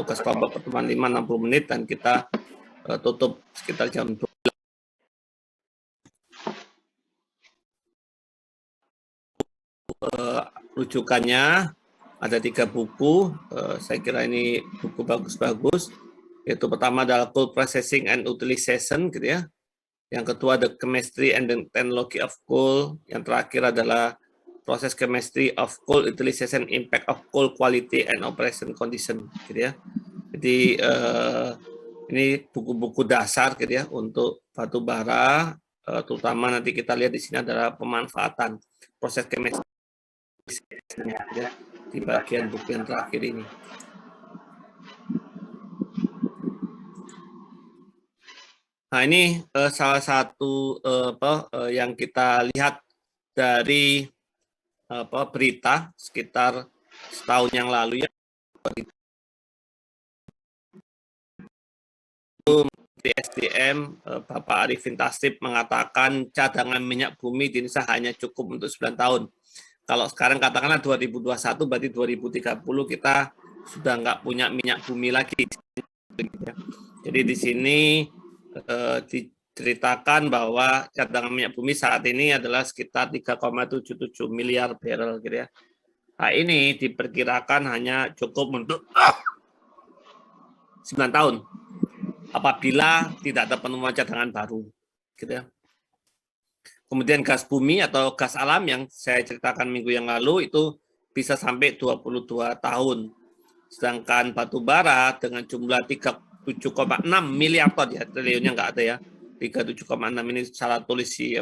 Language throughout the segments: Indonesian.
tugas kelompok pertemuan 5-60 menit dan kita tutup sekitar jam 12. Rujukannya ada 3 buku, saya kira ini buku bagus-bagus. Yaitu pertama adalah Coal Processing and Utilization, gitu ya. Yang kedua The Chemistry and the Technology of Coal. Yang terakhir adalah Process Chemistry of Coal Utilization, Impact of Coal Quality and Operation Condition, gitu ya. Jadi ini buku-buku dasar, gitu ya, untuk batu bara, terutama nanti kita lihat di sini adalah pemanfaatan proses chemistry ya, di bagian buku yang terakhir ini. Nah, ini salah satu yang kita lihat dari berita sekitar setahun yang lalu ya. Di SDM, Bapak Arifin Tasrif mengatakan cadangan minyak bumi di Indonesia hanya cukup untuk 9 tahun. Kalau sekarang katakanlah 2021, berarti 2030 kita sudah nggak punya minyak bumi lagi. Jadi di sini diceritakan bahwa cadangan minyak bumi saat ini adalah sekitar 3,77 miliar barrel, gitu ya. Nah, ini diperkirakan hanya cukup untuk 9 tahun apabila tidak ada penemuan cadangan baru, gitu ya. Kemudian gas bumi atau gas alam yang saya ceritakan minggu yang lalu itu bisa sampai 22 tahun. Sedangkan batu bara dengan jumlah 37,6 miliar ton, ya, triliunnya nggak ada ya, 37,6 ini salah tulis si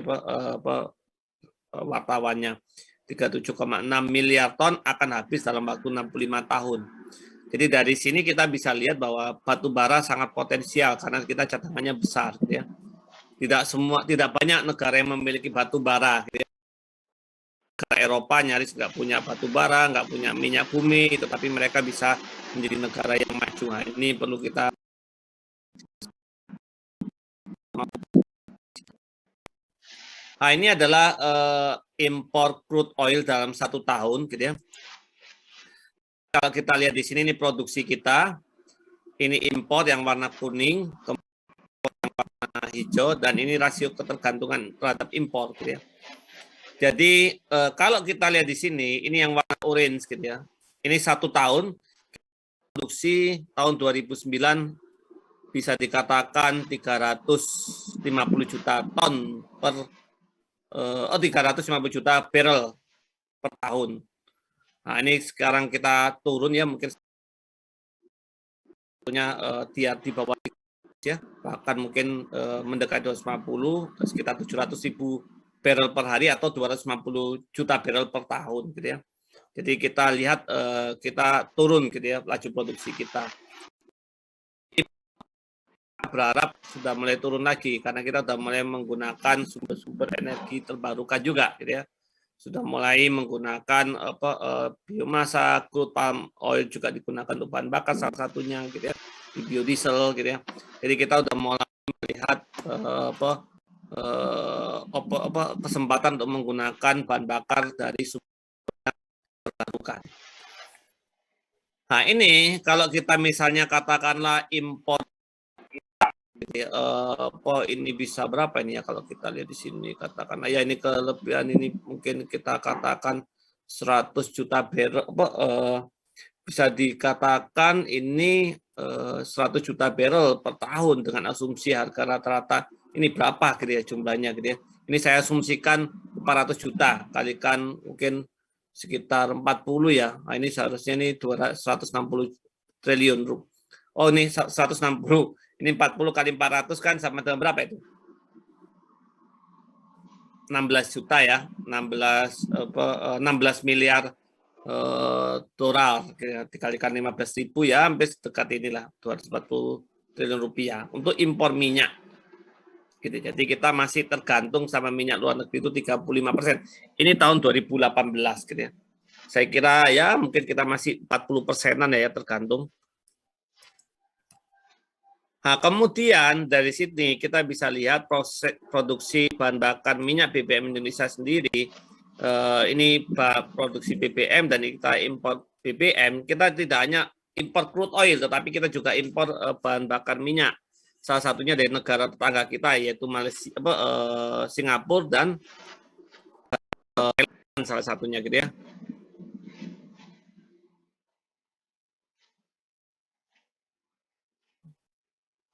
wartawannya. 37,6 miliar ton akan habis dalam waktu 65 tahun. Jadi dari sini kita bisa lihat bahwa batu bara sangat potensial karena kita cadangannya besar, ya. Tidak banyak negara yang memiliki batu bara, gitu ya. Negara Eropa nyaris nggak punya batu bara, nggak punya minyak bumi, tetapi mereka bisa menjadi negara yang maju. Nah, ini perlu kita. Nah, ini adalah impor crude oil dalam 1 tahun, gitu ya. Kalau kita lihat di sini, ini produksi kita, ini impor yang warna kuning, yang warna hijau, dan ini rasio ketergantungan terhadap impor, gitu ya. Jadi kalau kita lihat di sini, ini yang warna orange, gitu ya. Ini 1 tahun produksi tahun 2009 bisa dikatakan 350 juta ton per 350 juta barrel per tahun. Nah, ini sekarang kita turun ya, mungkin punya di bawah ya, bahkan mungkin mendekati 250, sekitar 700.000 barrel per hari atau 250 juta barrel per tahun, gitu ya. Jadi kita lihat kita turun, gitu ya, laju produksi kita. Kita berharap sudah mulai turun lagi karena kita sudah mulai menggunakan sumber-sumber energi terbarukan juga, gitu ya. Sudah mulai menggunakan biomasa, crude palm oil juga digunakan untuk bahan bakar salah satunya, gitu ya, di biodiesel, gitu ya. Jadi kita sudah mulai melihat kesempatan untuk menggunakan bahan bakar dari sumber terbarukan. Nah, ini kalau kita misalnya katakanlah impor, ini bisa berapa ini ya kalau kita lihat di sini, katakanlah ya ini kelebihan ini mungkin kita katakan 100 juta barrel, bisa dikatakan ini 100 juta barrel per tahun dengan asumsi harga rata-rata ini berapa, gitu ya, jumlahnya, gitu ya. Ini saya asumsikan 400 juta kalikan mungkin sekitar 40 ya. Nah, ini seharusnya ini 160 triliun rupiah. Oh, ini 160. Ini 40 kali 400 kan sama dengan berapa itu? 16 juta ya. 16 miliar dolar, dikalikan 15.000 ya, hampir dekat inilah 240 triliun rupiah untuk impor minyak. Gitu. Jadi kita masih tergantung sama minyak luar negeri itu 35%. Ini tahun 2018, gitu ya. Saya kira ya mungkin kita masih 40%-an ya tergantung. Nah, kemudian dari sini kita bisa lihat proses produksi bahan bakar minyak BBM Indonesia sendiri. Ini produksi BBM dan kita impor BBM, kita tidak hanya impor crude oil, tetapi kita juga impor bahan bakar minyak. Salah satunya dari negara tetangga kita yaitu Malaysia, Singapura dan Thailand salah satunya gitu ya.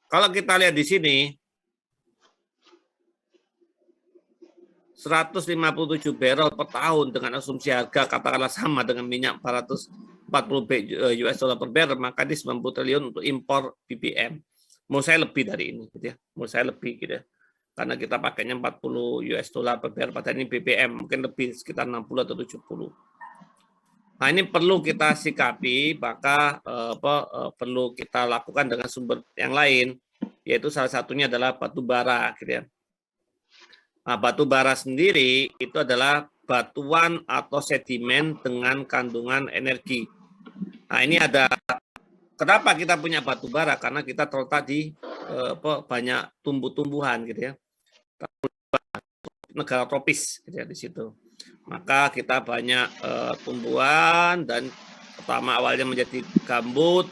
Kalau kita lihat di sini 157 barrel per tahun dengan asumsi harga katakanlah sama dengan minyak 440 US dollar per barrel, maka di 90 triliun untuk impor BBM. Menurut saya lebih dari ini gitu ya. Menurut saya lebih gitu ya. Karena kita pakainya 40 US dollar per barrel, pada ini BBM mungkin lebih sekitar 60 atau 70. Nah, ini perlu kita sikapi, maka perlu kita lakukan dengan sumber yang lain, yaitu salah satunya adalah batu bara gitu ya. Nah, batu bara sendiri itu adalah batuan atau sedimen dengan kandungan energi. Nah, ini ada kenapa kita punya batu bara? Karena kita terletak di banyak tumbuh-tumbuhan gitu ya. Negara tropis gitu ya di situ. Maka kita banyak tumbuhan dan pertama awalnya menjadi gambut,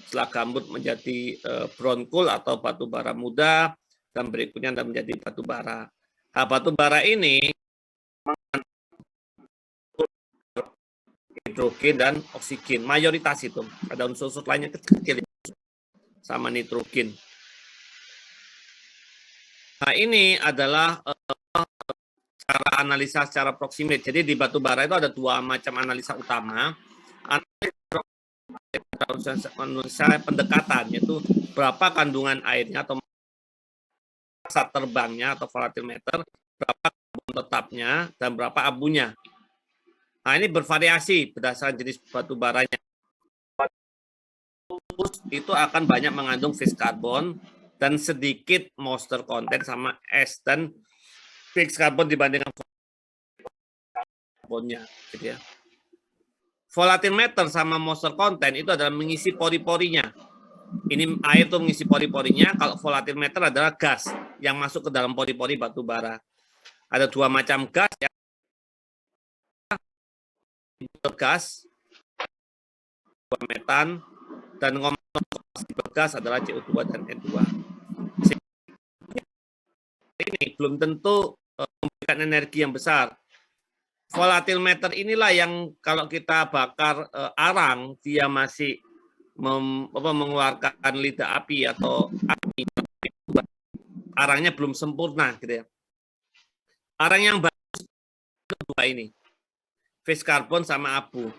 setelah gambut menjadi brown coal atau batu bara muda dan berikutnya menjadi batu bara. Nah, batu bara ini hidrogen dan oksigen, mayoritas itu. Ada unsur-unsur lainnya kecil sama nitrogen. Nah, ini adalah cara analisa secara proximate. Jadi di batu bara itu ada dua macam analisa utama. Analisa pendekatan, yaitu berapa kandungan airnya atau massa terbangnya atau volatimeter, berapa karbon tetapnya, dan berapa abunya. Nah, ini bervariasi berdasarkan jenis batu baranya. Itu akan banyak mengandung fixed carbon dan sedikit moisture content sama es, dan fixed carbon dibandingkan karbonnya gitu ya. Volatimeter sama moisture content itu adalah mengisi pori-porinya. Ini air tuh mengisi pori-porinya, kalau volatimeter adalah gas yang masuk ke dalam pori-pori batu bara. Ada dua macam gas ya. Gas metan dan gas adalah CO2 dan N2. Ini belum tentu memberikan energi yang besar. Volatimeter inilah yang kalau kita bakar arang, dia masih mengeluarkan lidah api atau api, arangnya belum sempurna gitu ya. Arang yang bagus dua ini, fixed carbon sama abu.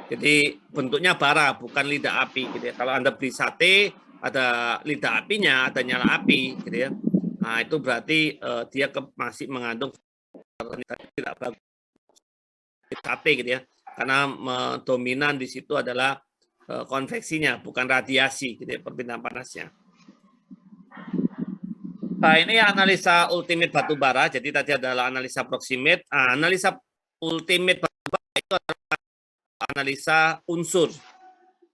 Jadi bentuknya bara, bukan lidah api gitu ya. Kalau Anda beli sate, ada lidah apinya, ada nyala api gitu ya. Nah, itu berarti dia masih mengandung tidak bagus sate gitu ya. Karena dominan di situ adalah konveksinya, bukan radiasi gitu ya, perpindahan panasnya. Nah, ini analisa ultimate batu bara. Jadi tadi adalah analisa proximate. Nah, analisa ultimate batu bara itu adalah analisa unsur.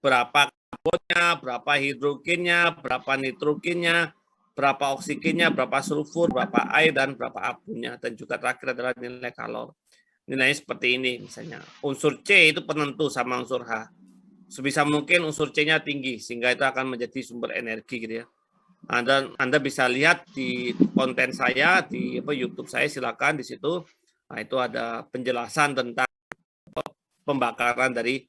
Berapa karbonnya, berapa hidrogennya, berapa nitrogennya, berapa oksigennya, berapa sulfur, berapa air, dan berapa abunya. Dan juga terakhir adalah nilai kalor. Nilainya seperti ini misalnya. Unsur C itu penentu sama unsur H. Sebisa mungkin unsur C-nya tinggi, sehingga itu akan menjadi sumber energi gitu ya. Anda bisa lihat di konten saya di YouTube saya, silakan di situ. Nah, itu ada penjelasan tentang pembakaran dari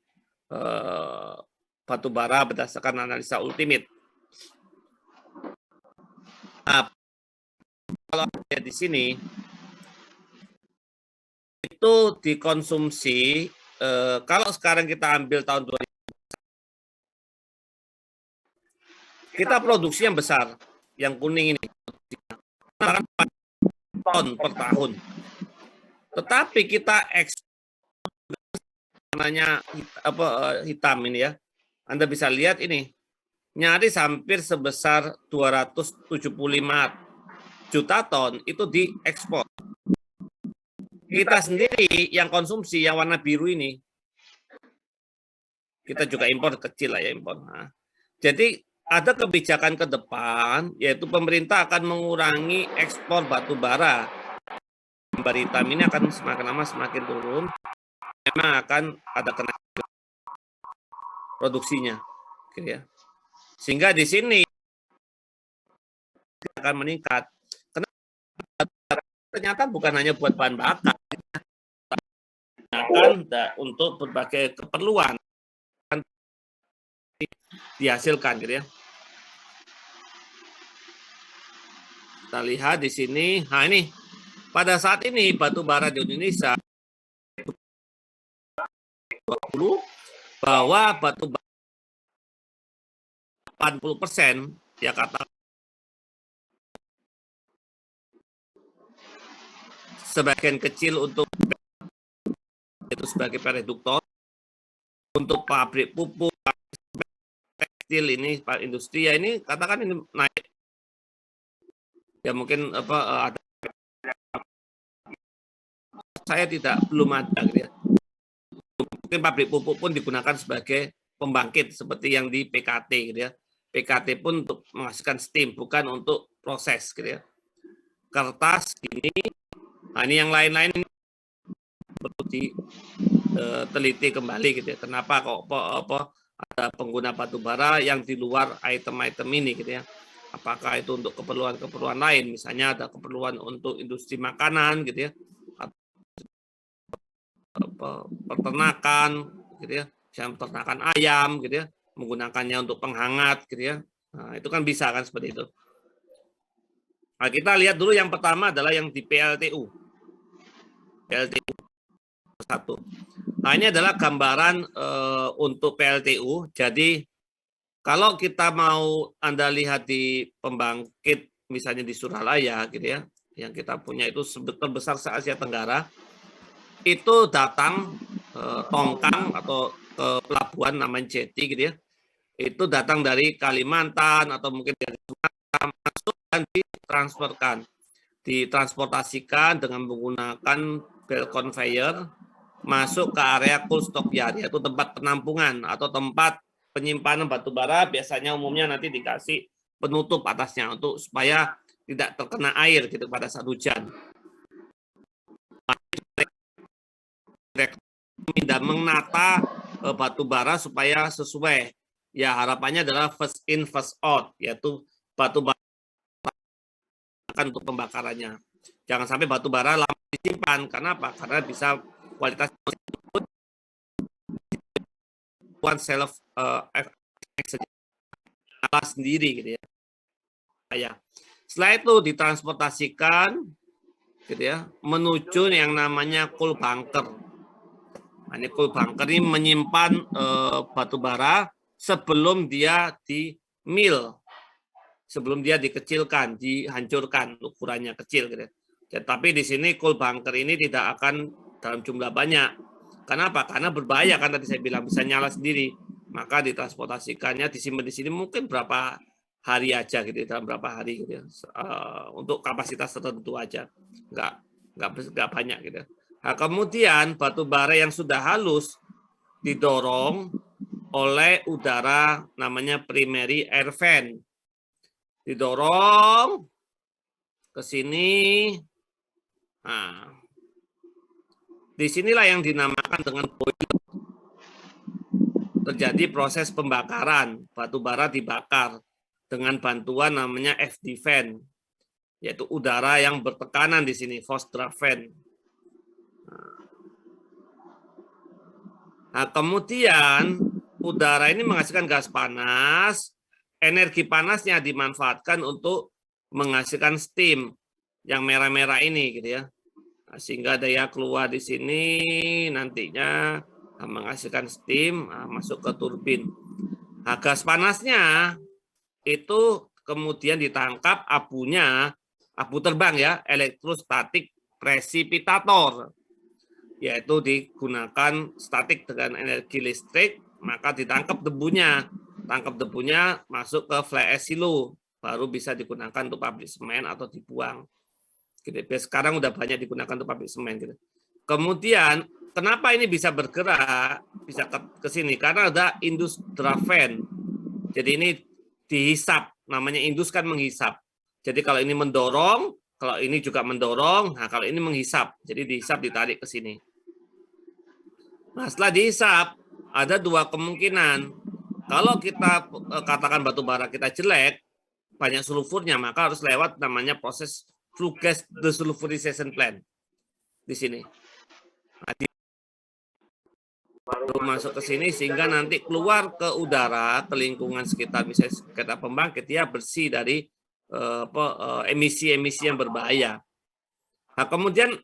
batu bara berdasarkan analisa ultimate. Nah, kalau lihat di sini itu dikonsumsi kalau sekarang kita ambil tahun 2000, kita produksi yang besar, yang kuning ini, ton per tahun. Tetapi kita ekspor warnanya hitam ini ya. Anda bisa lihat ini, nyaris hampir sebesar 275 juta ton itu diekspor. Kita sendiri yang konsumsi yang warna biru ini, kita juga impor kecil lah ya impor. Nah, jadi ada kebijakan ke depan, yaitu pemerintah akan mengurangi ekspor batu bara. Bara hitam ini akan semakin lama semakin turun. Memang akan ada kenaikan produksinya. gitu ya. Sehingga di sini akan meningkat. Ternyata bukan hanya buat bahan bakar, akan untuk berbagai keperluan dihasilkan gitu ya. Kita lihat di sini, nah ini pada saat ini batu bara di Indonesia 20 bahwa batu bara 80% ya kata sebagian kecil untuk itu sebagai reduktor, untuk pabrik pupuk, tekstil ini, industri ya ini katakan ini naik ya mungkin apa ada saya belum ada gitu ya. Mungkin pabrik pupuk pun digunakan sebagai pembangkit seperti yang di PKT gitu ya. PKT pun untuk menghasilkan steam bukan untuk proses gitu ya. Kertas ini, nah ini yang lain-lain perlu diteliti kembali gitu ya. Kenapa kok ada pengguna batu bara yang di luar item-item ini gitu ya. Apakah itu untuk keperluan-keperluan lain, misalnya ada keperluan untuk industri makanan gitu ya, peternakan gitu ya, yang peternakan ayam gitu ya, menggunakannya untuk penghangat gitu ya. Nah, itu kan bisa kan seperti itu. Nah, kita lihat dulu yang pertama adalah yang di PLTU. PLTU 1. Nah, ini adalah gambaran untuk PLTU. Jadi kalau kita mau Anda lihat di pembangkit misalnya di Suralaya gitu ya, yang kita punya itu terbesar se Asia Tenggara, itu datang tongkang atau pelabuhan namanya jeti gitu ya, itu datang dari Kalimantan atau mungkin dari Sumatera, masuk dan ditransportasikan dengan menggunakan belt conveyor masuk ke area cold stock yard, yaitu tempat penampungan atau tempat penyimpanan batu bara. Biasanya umumnya nanti dikasih penutup atasnya untuk supaya tidak terkena air gitu pada saat hujan. Tidak menata batu bara supaya sesuai. Ya harapannya adalah first in first out, yaitu batu bara akan untuk pembakarannya. Jangan sampai batu bara lama disimpan. Karena apa? Karena bisa kualitas self sendiri gitu ya. Setelah itu ditransportasikan gitu ya menuju yang namanya coal bunker. Nah, ini coal bunker ini menyimpan batu bara sebelum dia di mill, sebelum dia dikecilkan, dihancurkan, ukurannya kecil gitu. Tapi di sini coal bunker ini tidak akan dalam jumlah banyak. Kenapa? Karena berbahaya kan tadi saya bilang bisa nyala sendiri. Maka ditransportasikannya disimpan di sini mungkin berapa hari aja gitu, dalam berapa hari gitu ya. Untuk kapasitas tertentu aja. Enggak banyak gitu. Nah, kemudian batu bara yang sudah halus didorong oleh udara namanya primary air fan. Didorong ke sini. Nah, disinilah yang dinamakan dengan boiler. Terjadi proses pembakaran, batu bara dibakar dengan bantuan namanya FD fan, yaitu udara yang bertekanan di sini, forced draft fan. Nah, kemudian udara ini menghasilkan gas panas, energi panasnya dimanfaatkan untuk menghasilkan steam yang merah-merah ini gitu ya. Nah, sehingga daya keluar di sini nantinya menghasilkan steam masuk ke turbin. Nah, gas panasnya itu kemudian ditangkap abunya, abu terbang ya, elektrostatik presipitator, yaitu digunakan statik dengan energi listrik, maka ditangkap debunya. Tangkap debunya masuk ke fly ash silo, baru bisa digunakan untuk pabrik semen atau dibuang. Gitu. Sekarang udah banyak digunakan untuk pabrik semen. Gitu. Kemudian kenapa ini bisa bergerak, bisa ke sini? Karena ada indus draft fan. Jadi ini dihisap, namanya indus kan menghisap. Jadi kalau ini mendorong, kalau ini juga mendorong, nah kalau ini menghisap, jadi dihisap ditarik ke sini. Nah setelah dihisap, ada dua kemungkinan. Kalau kita katakan batu bara kita jelek, banyak sulfurnya, maka harus lewat namanya proses flue gas desulfurization plant di sini. Nah, baru masuk ke sini sehingga nanti keluar ke udara, ke lingkungan sekitar, misalnya sekitar pembangkit, dia bersih dari emisi-emisi yang berbahaya. Nah, kemudian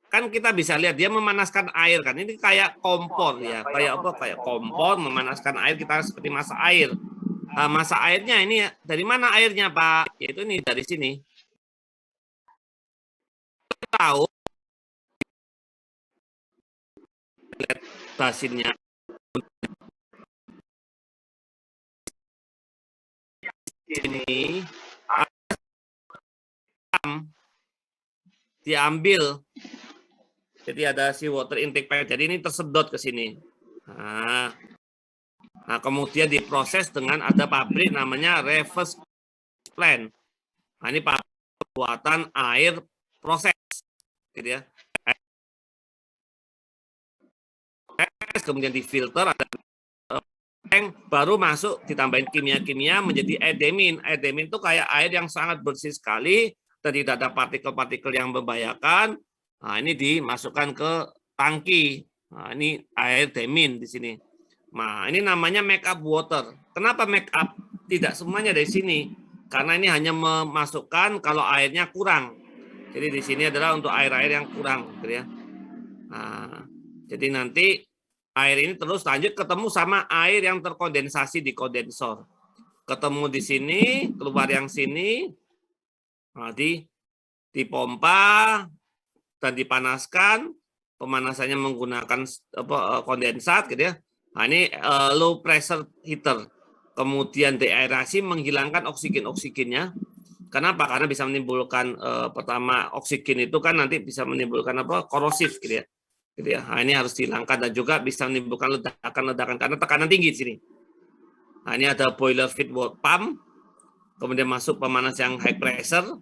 kan kita bisa lihat dia memanaskan air kan, ini kayak kompor ya, kayak kompor memanaskan air, kita seperti masak air. Nah, masak airnya ini dari mana airnya Pak? Yaitu ini dari sini. Tahu lihat basinnya ini diambil. Jadi ada si water intake pipe. Jadi ini tersedot ke sini. Nah, kemudian diproses dengan ada pabrik namanya reverse plant. Nah, ini pembuatan air proses, gitu ya. Kemudian difilter, ada tank, baru masuk ditambahin kimia-kimia menjadi edemin. Edemin itu kayak air yang sangat bersih sekali dan tidak ada partikel-partikel yang membahayakan. Nah, ini dimasukkan ke tangki. Nah, ini air demin di sini. Nah, ini namanya make up water. Kenapa make up? Tidak semuanya dari sini. Karena ini hanya memasukkan kalau airnya kurang. Jadi di sini adalah untuk air-air yang kurang, gitu ya. Nah, jadi nanti air ini terus lanjut ketemu sama air yang terkondensasi di kondensor. Ketemu di sini, keluar yang sini, nah, dipompa dan dipanaskan. Pemanasannya menggunakan kondensat, gitu ya. Nah, ini low pressure heater. Kemudian deaerasi menghilangkan oksigen-oksigennya. Kenapa? Karena bisa menimbulkan pertama oksigen itu kan nanti bisa menimbulkan korosif, gitu ya. Gitu ya. Nah, ini harus dihilangkan dan juga bisa menimbulkan ledakan-ledakan karena tekanan tinggi di sini. Nah, ini ada boiler feed pump, kemudian masuk pemanas yang high pressure,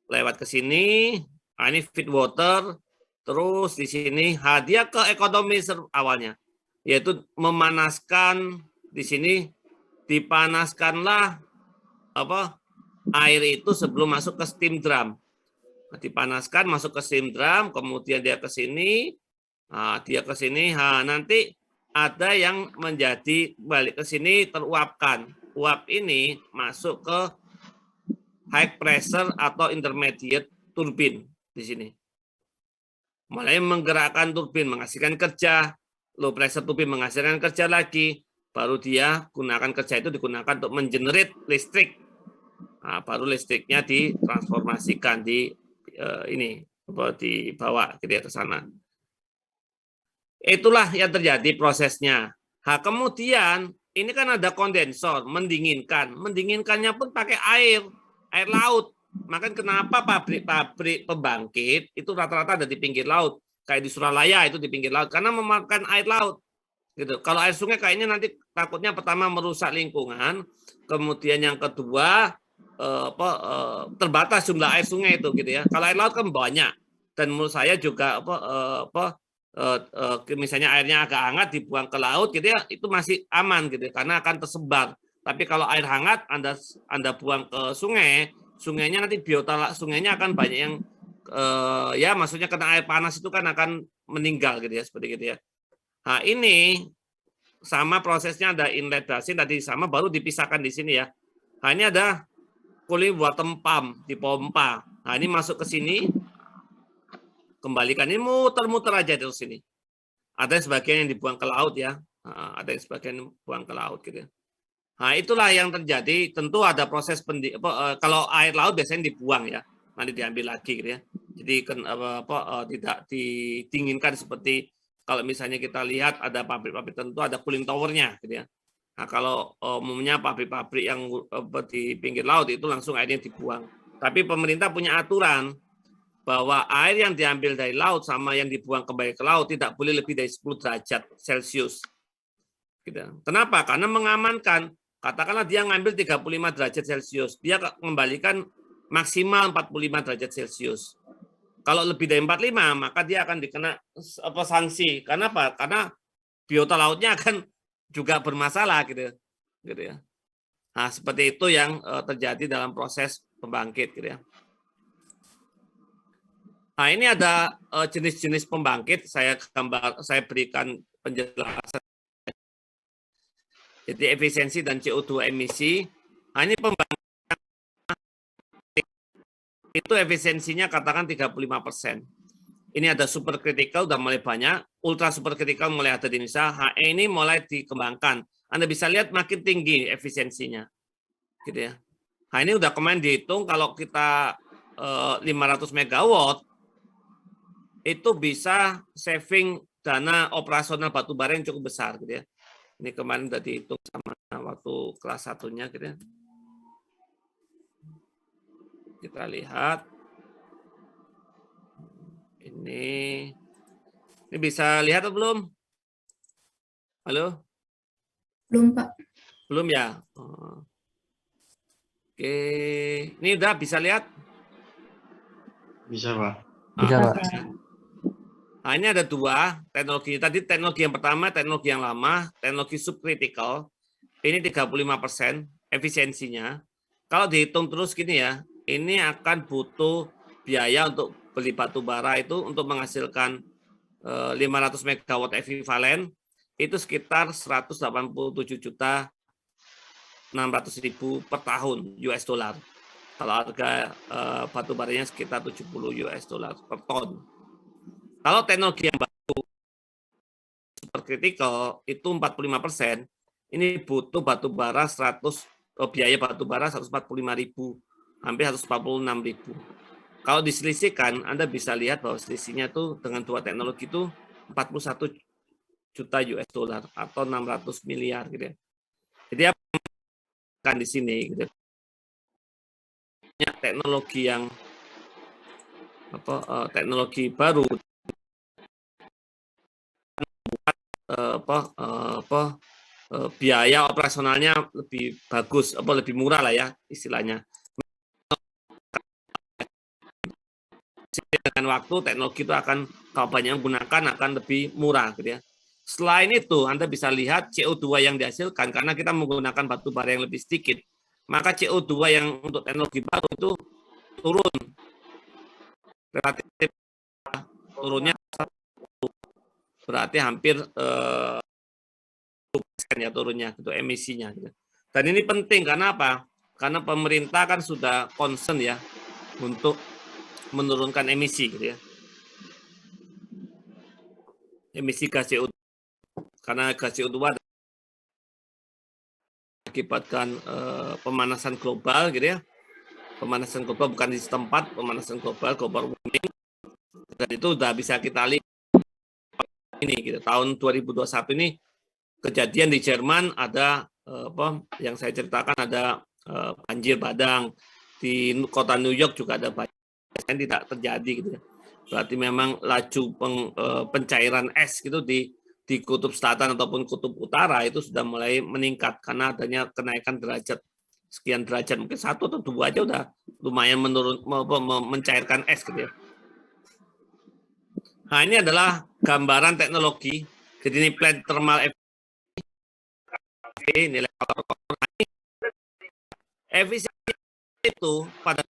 lewat ke sini. Nah, ini feed water, terus di sini hadiah ke ekonomi awalnya, yaitu memanaskan di sini, dipanaskanlah air itu sebelum masuk ke steam drum. Nah, dipanaskan masuk ke steam drum, kemudian dia ke sini, nanti ada yang menjadi balik ke sini teruapkan. Uap ini masuk ke high pressure atau intermediate turbin di sini. Mulai menggerakkan turbin, menghasilkan kerja, low pressure turbin menghasilkan kerja lagi, baru dia gunakan kerja itu digunakan untuk mengenerate listrik. Nah, baru listriknya ditransformasikan dibawa gitu ya ke sana. Itulah yang terjadi prosesnya. Nah, kemudian ini kan ada kondensor, mendinginkan. Mendinginkannya pun pakai air laut. Maka kenapa pabrik-pabrik pembangkit itu rata-rata ada di pinggir laut. Kayak di Suralaya itu di pinggir laut. Karena memakan air laut. Gitu. Kalau air sungai kayaknya nanti takutnya pertama merusak lingkungan. Kemudian yang kedua, terbatas jumlah air sungai itu. Gitu ya. Kalau air laut kan banyak. Dan menurut saya juga misalnya airnya agak hangat dibuang ke laut gitu ya, itu masih aman gitu ya, karena akan tersebar. Tapi kalau air hangat Anda buang ke sungai, sungainya nanti biota sungainya akan banyak yang ya maksudnya kena air panas itu kan akan meninggal gitu ya, seperti gitu ya. Nah, ini sama prosesnya, ada inlet basin tadi sama, baru dipisahkan di sini ya. Nah, ini ada cooling water pump, dipompa. Nah, ini masuk ke sini, kembalikan, ini muter-muter aja terus sini. Ada sebagian yang dibuang ke laut ya, ada yang sebagian dibuang ke laut gitu. Nah, itulah yang terjadi. Tentu ada proses kalau air laut biasanya dibuang ya, nanti diambil lagi gitu ya. Jadi tidak didinginkan seperti kalau misalnya kita lihat ada pabrik-pabrik tentu ada cooling towernya gitu ya. Nah, kalau umumnya pabrik-pabrik yang di pinggir laut itu langsung airnya dibuang. Tapi pemerintah punya aturan bahwa air yang diambil dari laut sama yang dibuang kembali ke laut tidak boleh lebih dari 10 derajat Celcius. Gitu. Kenapa? Karena mengamankan. Katakanlah dia ngambil 35 derajat Celcius, dia mengembalikan maksimal 45 derajat Celcius. Kalau lebih dari 45, maka dia akan dikena sanksi. Kenapa? Karena biota lautnya akan juga bermasalah gitu ya. Nah, seperti itu yang terjadi dalam proses pembangkit gitu ya. Nah, ini ada jenis-jenis pembangkit, saya berikan penjelasan. Jadi efisiensi dan CO2 emisi. Nah, ini pembangkit itu efisiensinya katakan 35%. Ini ada supercritical udah mulai banyak, ultra supercritical mulai ada di Indonesia, HE ini mulai dikembangkan. Anda bisa lihat makin tinggi efisiensinya. Gitu ya. Nah, ini udah kemarin dihitung kalau kita 500 megawatt itu bisa saving dana operasional batubara yang cukup besar gitu ya. Ini kemarin udah dihitung sama waktu kelas 1-nya gitu ya. Kita lihat. Ini bisa lihat atau belum? Halo? Belum, Pak. Belum ya? Oke. Ini udah bisa lihat? Bisa, Pak. Bisa, Pak. Nah, ini ada dua teknologi. Tadi teknologi yang pertama, teknologi yang lama, teknologi subcritical. Ini 35% efisiensinya. Kalau dihitung terus gini ya, ini akan butuh biaya untuk beli batu bara itu untuk menghasilkan 500 megawatt ekivalen itu sekitar 187.600.000 per tahun US dollar. Kalau harga batu baranya sekitar 70 US dollar per ton. Kalau teknologi yang baru supercritical itu 45%, ini butuh batu bara biaya batu bara 145.000, hampir 146.000. Kalau diselisihkan, Anda bisa lihat bahwa selisihnya tuh dengan dua teknologi itu 41 juta US dollar atau 600 miliar gitu ya. Jadi apa kan di sini gitu. Teknologi yang teknologi baru biaya operasionalnya lebih bagus, lebih murah lah ya istilahnya. Dengan waktu teknologi itu akan kalau banyak menggunakan akan lebih murah gitu ya. Selain itu Anda bisa lihat CO2 yang dihasilkan karena kita menggunakan batu bara yang lebih sedikit, maka CO2 yang untuk teknologi baru itu turun relatif turunnya berarti hampir 10% ya turunnya gitu emisinya gitu. Dan ini penting karena apa? Karena pemerintah kan sudah concern ya untuk menurunkan emisi gitu ya. Emisi gas CO2 karena gas CO2 akibatkan pemanasan global gitu ya. Pemanasan global bukan di setempat, pemanasan global warming. Dan itu sudah bisa kita lihat ini gitu. Tahun 2021 ini kejadian di Jerman ada yang saya ceritakan ada banjir bandang, di kota New York juga ada banjir yang tidak terjadi gitu ya. Berarti memang laju pencairan es gitu di kutub selatan ataupun kutub utara itu sudah mulai meningkat karena adanya kenaikan derajat sekian derajat, mungkin 1 atau 2 aja udah lumayan mencairkan es gitu ya. Nah, ini adalah gambaran teknologi. Jadi ini plant thermal nilai efisiensi itu pada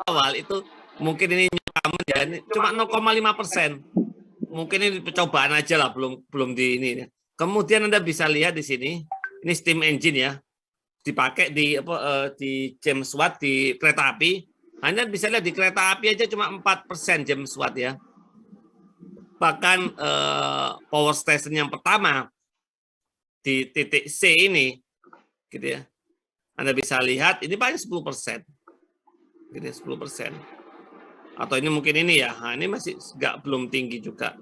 awal itu mungkin ini ya, cuma 0,5%. Mungkin ini percobaan aja lah, belum di ini. Kemudian Anda bisa lihat di sini, ini steam engine ya, dipakai di James Watt di kereta api. Anda bisa lihat di kereta api aja cuma 4% James Watt ya. Bahkan power station yang pertama di titik C ini, gitu ya. Anda bisa lihat ini paling 10%, gitu ya, 10%. Atau ini mungkin ini ya, nah, ini masih belum tinggi juga.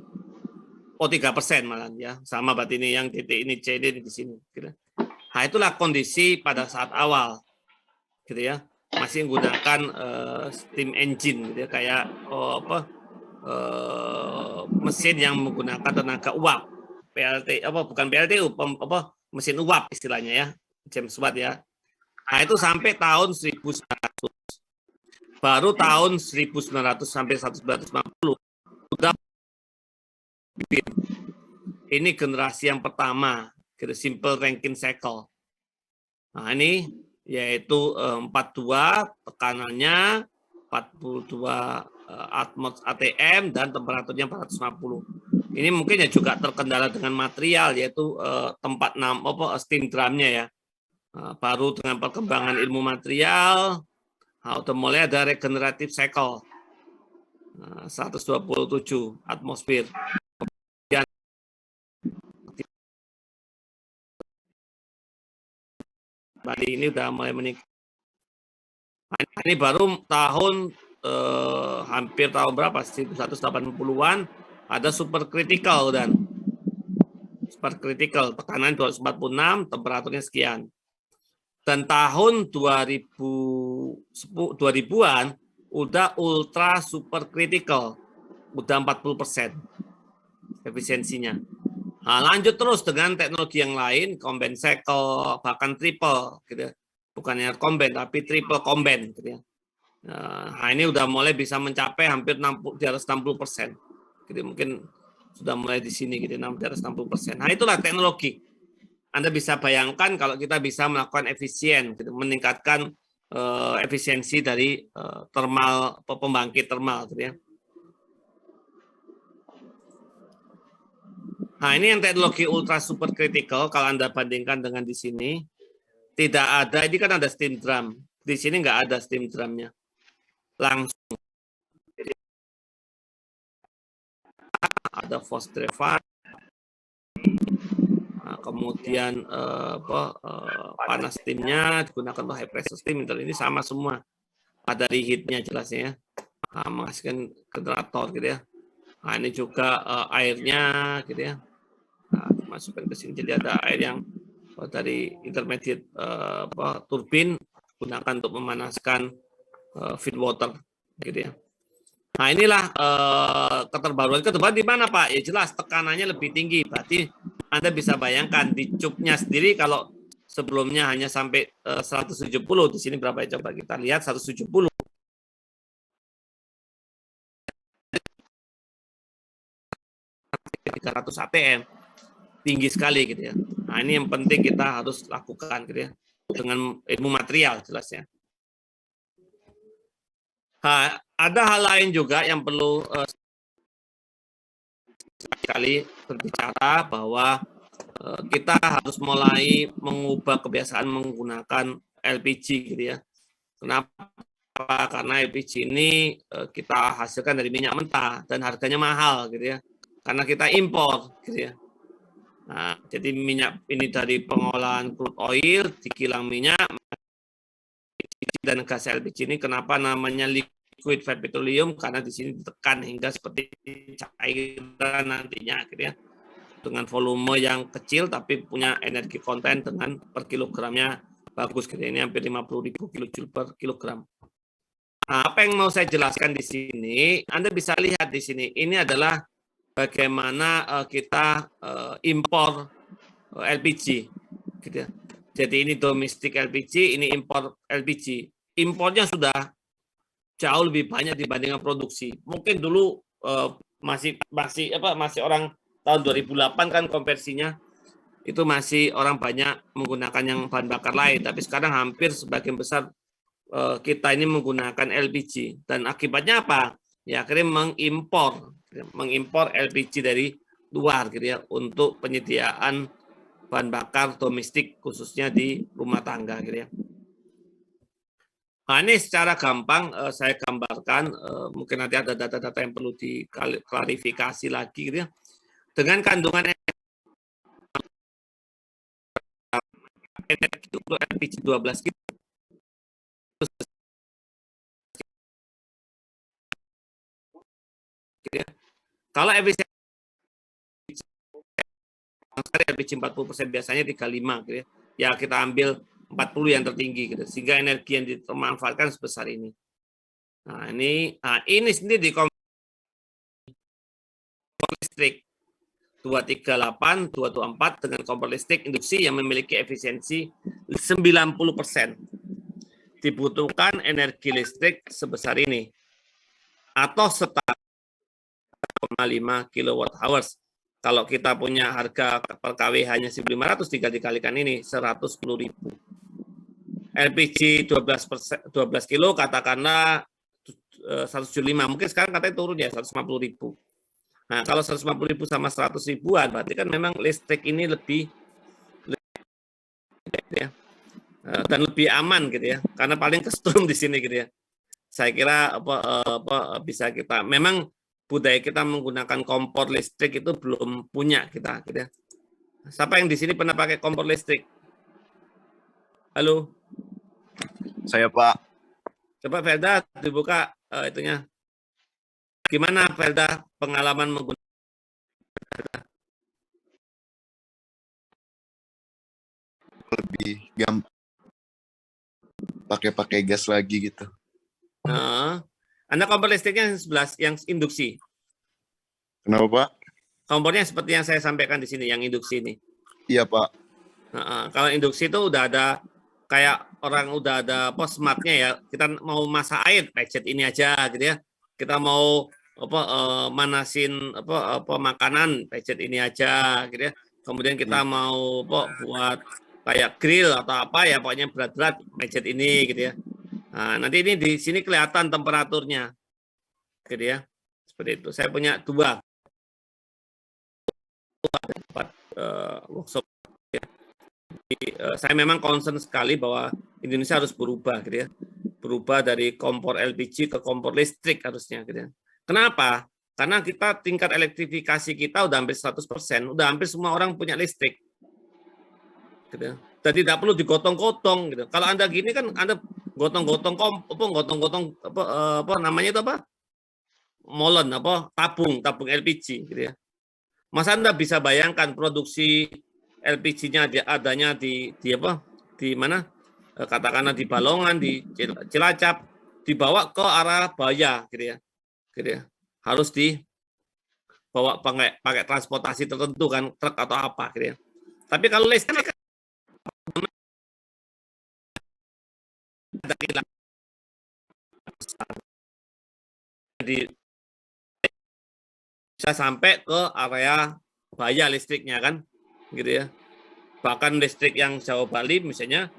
3% malah ya, sama berarti ini yang titik ini C ini di sini. Gitu. Nah itulah kondisi pada saat awal, gitu ya, masih menggunakan steam engine, gitu ya, kayak mesin yang menggunakan tenaga uap, PLT bukan PLTU, mesin uap istilahnya ya, James Watt ya. Nah itu sampai tahun 1900. Baru tahun 1900 sampai 1950 sudah ini generasi yang pertama gitu, simple Rankine cycle. Nah, ini yaitu 42 tekanannya, 42 atmos ATM dan temperaturnya 450. Ini mungkin ya juga terkendala dengan material, yaitu tempat steam drumnya ya. Baru dengan perkembangan ilmu material, udah mulai ada regenerative cycle 127 atmosfer. Bali ini udah mulai meningkat. Ini baru tahun hampir tahun berapa? 180-an ada supercritical dan supercritical tekanan 246, temperaturnya sekian. Dan tahun 2000-an udah ultra supercritical, udah 40% efisiensinya. Nah, lanjut terus dengan teknologi yang lain, combine cycle, bahkan triple, gitu. Bukannya combine, tapi triple combine, gitu ya. Nah, ini udah mulai bisa mencapai hampir 60, di atas 60%. Gitu, mungkin sudah mulai di sini, gitu, di atas 60%. Nah, itulah teknologi. Anda bisa bayangkan kalau kita bisa melakukan efisien, gitu, meningkatkan efisiensi dari thermal, pembangkit thermal, gitu ya. Nah, ini yang teknologi ultra super critical, kalau Anda bandingkan dengan di sini, tidak ada, ini kan ada steam drum. Di sini nggak ada steam drumnya. Langsung. Ada force driver, nah, kemudian panas steamnya digunakan untuk high pressure steam, ini sama semua. Ada reheatnya jelasnya ya. Nah, menghasilkan generator gitu ya. Nah, ini juga airnya gitu ya. Nah, masukkan ke sini, jadi ada air yang dari intermediate turbin gunakan untuk memanaskan feed water gitu ya. Nah, inilah keterbaruan di mana Pak? Ya jelas tekanannya lebih tinggi. Berarti Anda bisa bayangkan di cupnya sendiri kalau sebelumnya hanya sampai 170, di sini berapa ya, coba kita lihat 170. 300 ATM. Tinggi sekali gitu ya. Nah, ini yang penting kita harus lakukan gitu ya. Dengan ilmu material jelasnya. Nah, ada hal lain juga yang perlu sekali berbicara, bahwa kita harus mulai mengubah kebiasaan menggunakan LPG gitu ya. Kenapa? Karena LPG ini kita hasilkan dari minyak mentah dan harganya mahal gitu ya. Karena kita impor gitu ya. Nah, jadi minyak ini dari pengolahan crude oil, dikilang minyak, dan gas LPG ini kenapa namanya liquid fat petroleum, karena di sini ditekan hingga seperti cairan nantinya gitu ya. Dengan volume yang kecil tapi punya energi konten dengan per kilogramnya bagus gitu. Ini hampir 50.000 kilojoule per kilogram. Nah, apa yang mau saya jelaskan di sini, Anda bisa lihat di sini, ini adalah bagaimana kita impor LPG gitu ya. Jadi ini domestik LPG, ini impor LPG. Impornya sudah jauh lebih banyak dibandingkan produksi. Mungkin dulu masih orang tahun 2008 kan konversinya itu masih orang banyak menggunakan yang bahan bakar lain, tapi sekarang hampir sebagian besar kita ini menggunakan LPG, dan akibatnya apa? Ya akhirnya mengimpor LPG dari luar gitu ya, untuk penyediaan bahan bakar domestik khususnya di rumah tangga gitu ya. Nah, ini secara gampang saya gambarkan, mungkin nanti ada data-data yang perlu diklarifikasi lagi gitu ya. Dengan kandungan energi untuk LPG 12 gitu. Ya. Kalau efisiensi LPG 40% biasanya 35 gitu ya. Ya kita ambil 40 yang tertinggi gitu, sehingga energi yang dimanfaatkan sebesar ini. Nah, ini sendiri di kompor listrik 238, 224 dengan kompor listrik induksi yang memiliki efisiensi 90%. Dibutuhkan energi listrik sebesar ini atau setara 5 kWh Kalau kita punya harga per kWh-nya 1.500 tinggal dikalikan ini 110.000. LPG 12 kilo katakanlah 175, mungkin sekarang katanya turun ya 150.000. Nah, kalau 150.000 sama 100 ribuan, berarti kan memang listrik ini lebih ya, dan lebih aman gitu ya, karena paling kestrum di sini gitu ya. Saya kira bisa kita, memang budaya kita menggunakan kompor listrik itu belum punya kita gitu ya. Siapa yang di sini pernah pakai kompor listrik? Halo? Saya Pak. Coba Felda dibuka itunya. Gimana Felda pengalaman menggunakan? Lebih gampang pakai gas lagi gitu. Anda kompor listriknya yang 11, yang induksi. Kenapa Pak? Kompornya seperti yang saya sampaikan di sini, yang induksi ini. Iya Pak. Kalau induksi itu udah ada kayak orang udah ada smartnya ya. Kita mau masak air, pencet ini aja gitu ya. Kita mau manasin makanan, pencet ini aja gitu ya. Kemudian kita mau buat kayak grill atau apa ya, pokoknya berat-berat, pencet ini gitu ya. Nah, nanti ini di sini kelihatan temperaturnya, gitu ya. Seperti itu. Saya punya 2 workshop. Ya. Jadi, saya memang concern sekali bahwa Indonesia harus berubah, gitu ya. Berubah dari kompor LPG ke kompor listrik harusnya, gitu ya. Kenapa? Karena kita tingkat elektrifikasi kita udah hampir 100%, udah hampir semua orang punya listrik. Gitu ya. Jadi tidak perlu digotong-gotong gitu. Kalau Anda gini kan Anda gotong-gotong namanya itu apa? Molen tabung LPG gitu ya. Masa Anda bisa bayangkan produksi LPG-nya adanya di mana? Katakanlah di Balongan, di Cilacap, dibawa ke arah Baya gitu ya. Gitu ya. Harus dibawa pakai transportasi tertentu kan, truk atau apa gitu ya. Tapi kalau listrik jadi bisa sampai ke area Baya listriknya kan, gitu ya. Bahkan listrik yang Jawa Bali misalnya,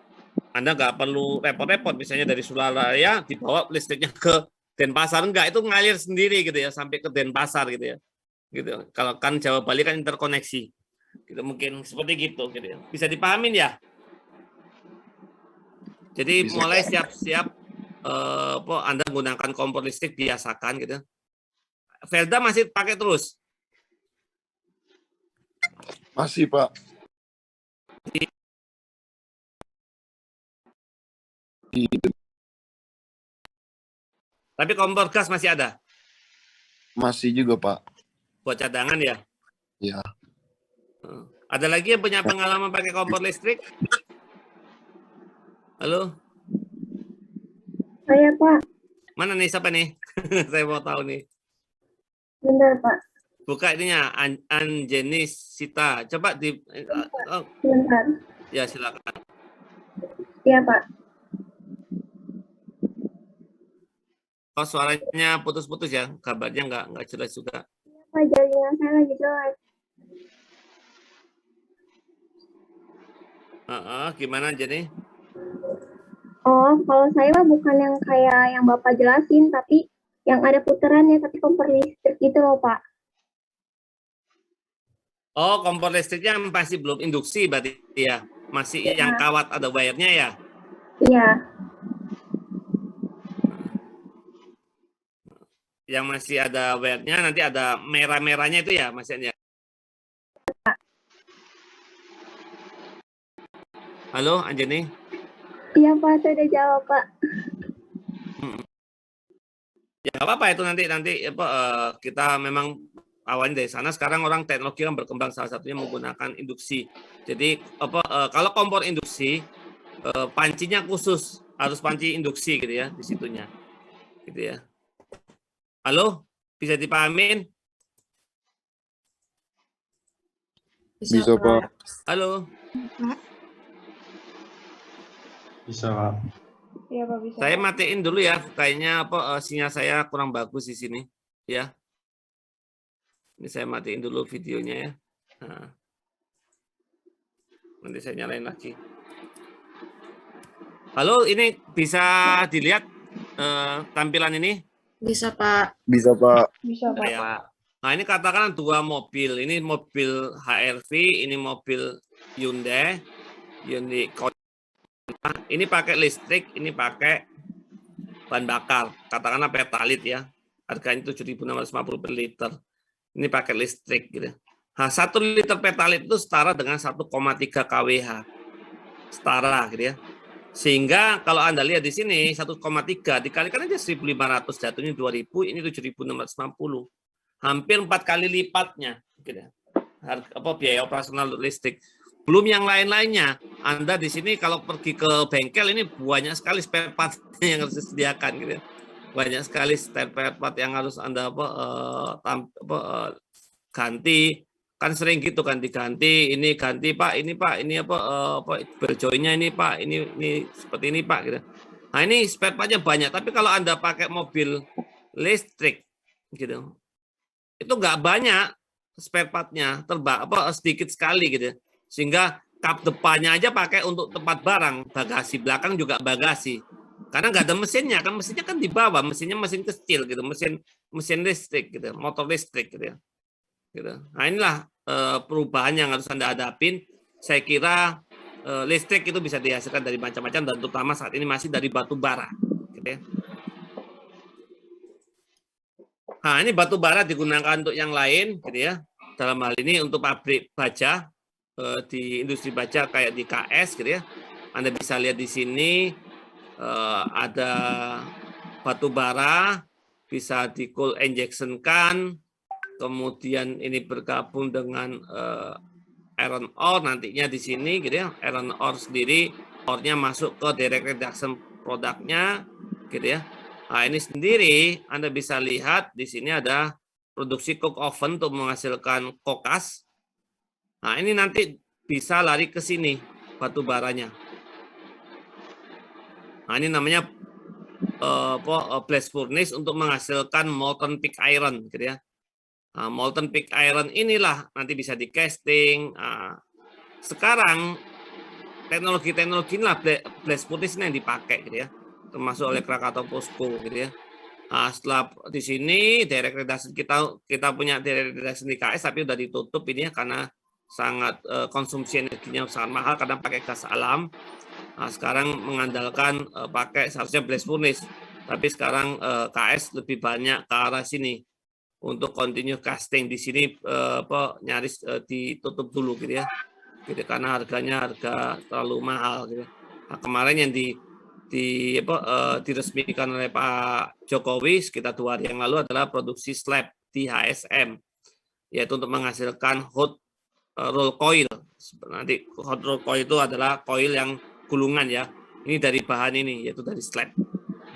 Anda nggak perlu repot-repot, misalnya dari Suralaya dibawa listriknya ke Denpasar, enggak, itu ngalir sendiri gitu ya sampai ke Denpasar gitu ya. Gitu. Kalau kan Jawa Bali kan interkoneksi, gitu mungkin seperti gitu ya. Bisa dipahamin ya? Jadi Bisa. mulai siap-siap Anda menggunakan kompor listrik, biasakan gitu. Felda masih pakai terus? Masih Pak. Tapi kompor gas masih ada? Masih juga Pak. Buat cadangan ya? Ya. Ada lagi yang punya pengalaman pakai kompor listrik? Halo? Saya Pak. Mana nih, siapa nih? Saya mau tahu nih. Bentar Pak. Buka ininya, Anjeni Sita. Coba di... Bentar. Ya, silakan. Iya Pak. Oh, suaranya putus-putus ya, kabarnya nggak jelas juga. Iya Pak, jaringan saya lagi jelek. Gimana Jenny? Oh, kalau saya mah bukan yang kayak yang Bapak jelasin, tapi yang ada puterannya, tapi kompor listrik gitu loh Pak. Oh, kompor listriknya masih belum induksi berarti ya? Masih Ya. yang kawat ada wire-nya ya? Iya. Yang masih ada wire-nya, nanti ada merah-merahnya itu ya, maksudnya. Halo, Anjani? Iya Pak, saya udah jawab Pak. Ya nggak apa-apa itu nanti kita memang awalnya dari sana. Sekarang orang teknologi yang berkembang, salah satunya menggunakan induksi. Jadi kalau kompor induksi pancinya khusus, harus panci induksi gitu ya di situnya, gitu ya. Halo, bisa dipahamin? Bisa Pak. Halo. Bisa Pak. Iya Pak, bisa. Saya matiin dulu ya, kayaknya sinyal saya kurang bagus di sini, ya. Ini saya matiin dulu videonya ya. Nah, nanti saya nyalain lagi. Halo, ini bisa dilihat tampilan ini? Bisa, Pak. Bisa, Pak. Bisa, Pak. Ya. Nah, ini katakan dua mobil. Ini mobil HR-V, ini mobil Hyundai. Ini pakai listrik, ini pakai bahan bakar. Katakanlah Pertalite ya. Harganya 7.650 per liter. Ini pakai listrik gitu. Nah, 1 liter Pertalite itu setara dengan 1,3 kWh. Setara gitu ya. Sehingga kalau Anda lihat di sini 1,3 dikalikan aja 1.500 jatuhnya 2.000, ini 7.650. Hampir 4 kali lipatnya gitu. Harga biaya operasional listrik. Belum yang lain-lainnya. Anda di sini kalau pergi ke bengkel ini banyak sekali spare part yang harus disediakan gitu. Banyak sekali spare part yang harus Anda ganti. Kan sering gitu kan diganti, ini ganti Pak, ini Pak, ini berjoinnya ini Pak, ini seperti ini Pak gitu. Nah, ini spare partnya banyak, tapi kalau Anda pakai mobil listrik gitu. Itu nggak banyak spare partnya, sedikit sekali gitu. Sehingga kap depannya aja pakai untuk tempat barang, bagasi belakang juga bagasi. Karena nggak ada mesinnya, kan mesinnya kan di bawah, mesinnya mesin kecil gitu, mesin listrik gitu, motor listrik gitu ya. Gitu. Nah, inilah perubahan yang harus Anda hadapin. Saya kira listrik itu bisa dihasilkan dari macam-macam dan terutama saat ini masih dari batu bara. Gitu ya. Nah, ini batu bara digunakan untuk yang lain, gitu ya. Dalam hal ini untuk pabrik baja di industri baja kayak di KS, gitu ya. Anda bisa lihat di sini ada batu bara bisa di coal injection kan. Kemudian ini bergabung dengan iron ore nantinya di sini gitu ya. Iron ore sendiri, ore-nya masuk ke direct reduction produknya gitu ya. Nah, ini sendiri Anda bisa lihat di sini ada produksi coke oven untuk menghasilkan kokas. Nah, ini nanti bisa lari ke sini batu baranya. Nah, ini namanya blast furnace untuk menghasilkan molten pig iron gitu ya. Nah, molten pig iron inilah nanti bisa di casting. Nah, sekarang teknologi inilah blast furnace yang dipakai gitu ya, termasuk oleh Krakatau Posko gitu ya. Nah, setelah di sini direct reduction kita punya direct reduction di KS tapi udah ditutup ini ya karena sangat konsumsi energinya sangat mahal karena pakai gas alam. Nah, sekarang mengandalkan pakai seharusnya blast furnace, tapi sekarang KS lebih banyak ke arah sini. Untuk continue casting di sini nyaris ditutup dulu gitu ya, gitu karena harganya terlalu mahal gitu. Nah, kemarin yang diresmikan oleh Pak Jokowi sekitar 2 hari yang lalu adalah produksi slab di HSM, yaitu untuk menghasilkan hot roll coil. Nanti hot roll coil itu adalah coil yang gulungan ya. Ini dari bahan ini yaitu dari slab,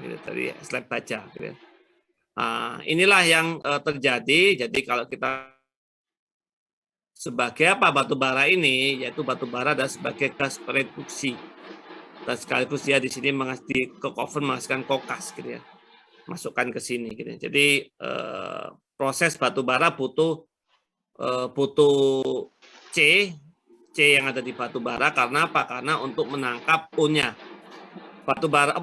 gitu, dari slab baja. Gitu. Nah, inilah yang terjadi. Jadi kalau kita sebagai apa batu bara ini, yaitu batu bara dan sebagai gas reduksi. Dan sekaligus dia di sini di coke oven menghasilkan kokas gitu ya. Masukkan ke sini gitu. Jadi proses batu bara butuh C yang ada di batu bara karena apa? Karena untuk menangkap O-nya. Batu bara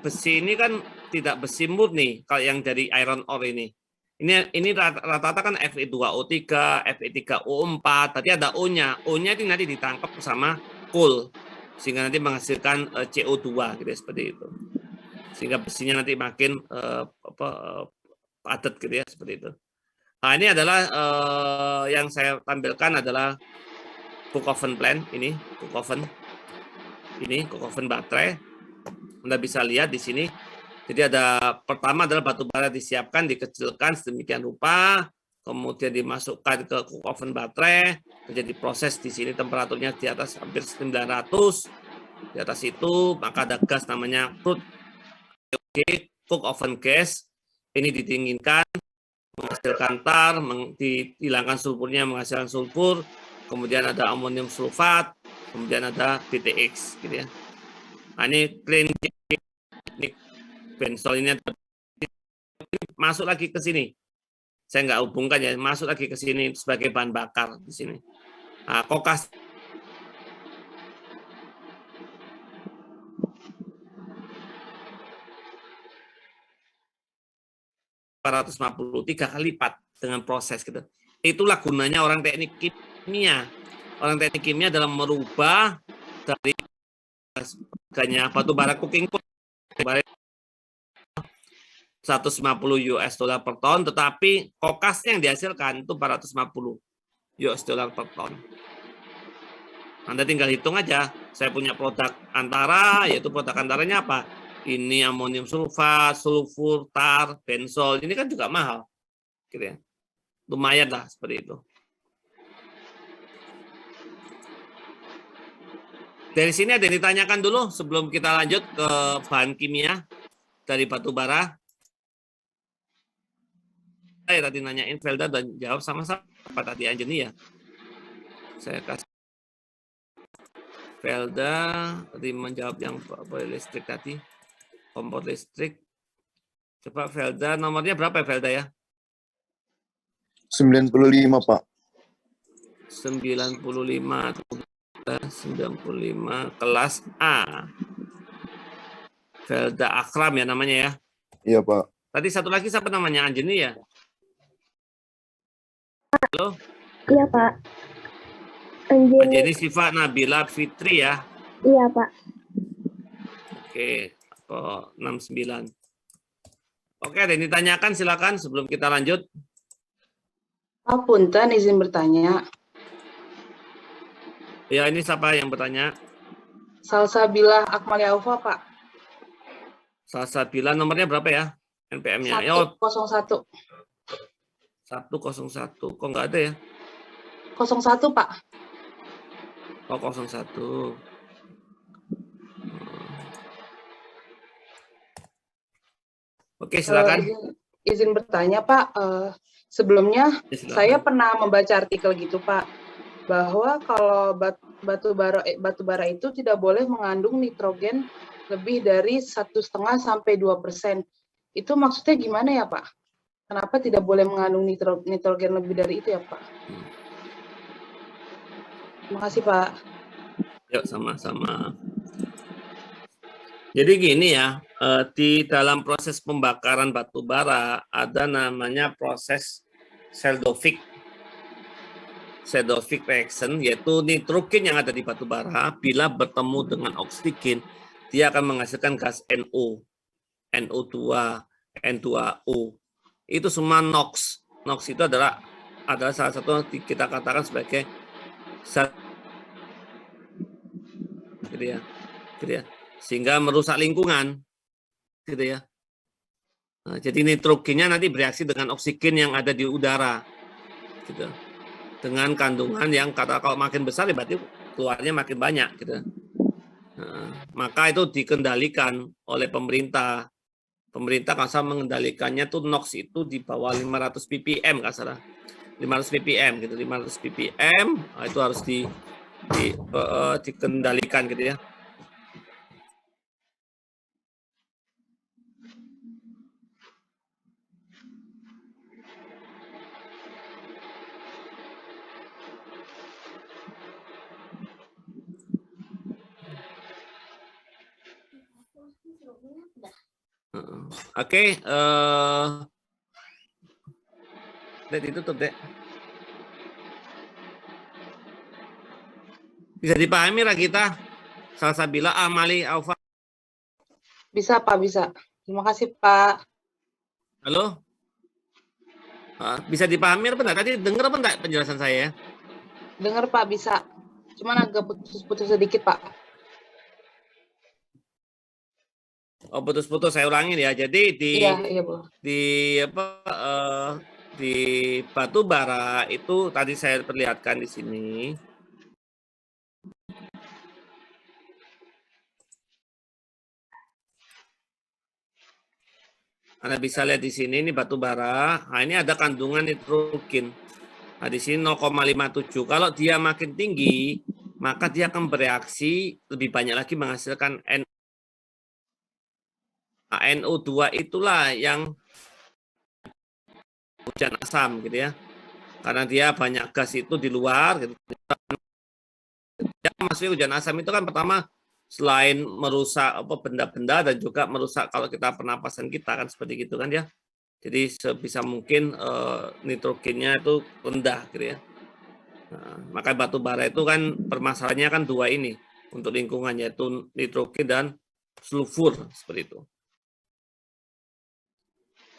besi ini kan tidak besi murni kalau yang dari iron ore ini. Ini rata-rata kan Fe2O3, Fe3O4, tadi ada O-nya. O-nya itu nanti ditangkap sama coal sehingga nanti menghasilkan CO2 gitu seperti itu. Sehingga besinya nanti makin padat gitu ya seperti itu. Nah, ini adalah yang saya tampilkan adalah coke oven plant ini, coke oven. Ini coke oven baterai. Anda bisa lihat di sini. Jadi ada pertama adalah batu bara disiapkan, dikecilkan sedemikian rupa, kemudian dimasukkan ke coke oven baterai, menjadi proses di sini temperaturnya di atas hampir 900. Di atas itu maka ada gas namanya crude coke oven gas. Ini didinginkan, menghasilkan tar, dihilangkan sulfurnya, menghasilkan sulfur, kemudian ada amonium sulfat, kemudian ada BTX gitu ya. Nah, ini clean benzol ini masuk lagi ke sini. Saya nggak hubungkan ya, masuk lagi ke sini sebagai bahan bakar di sini. Nah, kokas 450, 3 kali lipat dengan proses gitu. Itulah gunanya orang teknik kimia. Orang teknik kimia dalam merubah dari harganya batu bara coking coal 150 US dollar per ton, tetapi kokasnya yang dihasilkan itu 450 US dollar per ton. Anda tinggal hitung aja. Saya punya produk antara, yaitu produk antaranya apa? Ini amonium sulfat, sulfur, tar, benzol. Ini kan juga mahal, gitu ya. Lumayan lah seperti itu. Dari sini ada yang ditanyakan dulu sebelum kita lanjut ke bahan kimia dari batu bara. Saya tadi nanyain Velda dan jawab sama-sama apa tadi Anjani ya. Saya kasih Velda tadi menjawab yang listrik tadi, kompor listrik. Coba Velda, nomornya berapa ya Velda ya? 95, Pak. 95 kelas A. Velda Akram ya namanya ya. Iya, Pak. Tadi satu lagi siapa namanya? Anjani ya? Halo? Iya, Pak. Anjani. Anjani Siva Nabila Fitri ya. Iya, Pak. Oke, 69. Oke, ada yang ditanyakan silakan sebelum kita lanjut. Pak Punten, izin bertanya. Ya, ini siapa yang bertanya? Salsabilah Akmalia Aufa, Pak. Salsabilah nomornya berapa ya? NPM-nya? Ya, 101. 101. Kok nggak ada ya? 01, Pak. Oh, 01. Oke, silakan. Izin bertanya, Pak. Sebelumnya Ya, silakan. saya pernah membaca artikel gitu, Pak, bahwa kalau batu bara itu tidak boleh mengandung nitrogen lebih dari 1,5 sampai 2%. Itu maksudnya gimana ya, Pak? Kenapa tidak boleh mengandung nitrogen lebih dari itu ya, Pak? Terima kasih, Pak. Yuk, sama-sama. Jadi gini ya, di dalam proses pembakaran batu bara ada namanya proses Seldovik reaction, yaitu nitrogen yang ada di batu bara bila bertemu dengan oksigen, dia akan menghasilkan gas NO, NO2, N2O. Itu semua NOx. NOx itu adalah salah satu yang kita katakan sebagai gitu ya. Sehingga merusak lingkungan, gitu ya. Nah, jadi nitrogennya nanti bereaksi dengan oksigen yang ada di udara, gitu. Dengan kandungan yang kalau makin besar, ya berarti keluarnya makin banyak, gitu. Nah, maka itu dikendalikan oleh pemerintah. Pemerintah kalau salah mengendalikannya tuh NOx itu di bawah 500 ppm, kalau salah. 500 ppm, gitu. 500 ppm, nah, itu harus dikendalikan, gitu ya. Oke, Dek, ditutup, Dek. Bisa dipahami lah kita. Salsabila Amali Aufa. Bisa, Pak, bisa. Terima kasih, Pak. Halo? Bisa dipahami apa enggak? Tadi dengar apa enggak penjelasan saya ya? Dengar, Pak, bisa. Cuman agak putus-putus sedikit, Pak. Oh, putus-putus, saya ulangin ya. Jadi Iya, Bu. di batu bara itu tadi saya perlihatkan di sini. Anda bisa lihat di sini ini batu bara. Nah, ini ada kandungan nitrogen. Nah, di sini 0,57. Kalau dia makin tinggi, maka dia akan bereaksi lebih banyak lagi menghasilkan NO2, itulah yang hujan asam gitu ya. Karena dia banyak gas itu di luar gitu. Ya, maksudnya hujan asam itu kan pertama selain merusak benda-benda dan juga merusak kalau kita pernapasan kita kan seperti gitu kan ya. Jadi sebisa mungkin nitrogennya itu rendah gitu ya. Nah, maka batu bara itu kan permasalahannya kan dua ini untuk lingkungan, yaitu nitrogen dan sulfur seperti itu.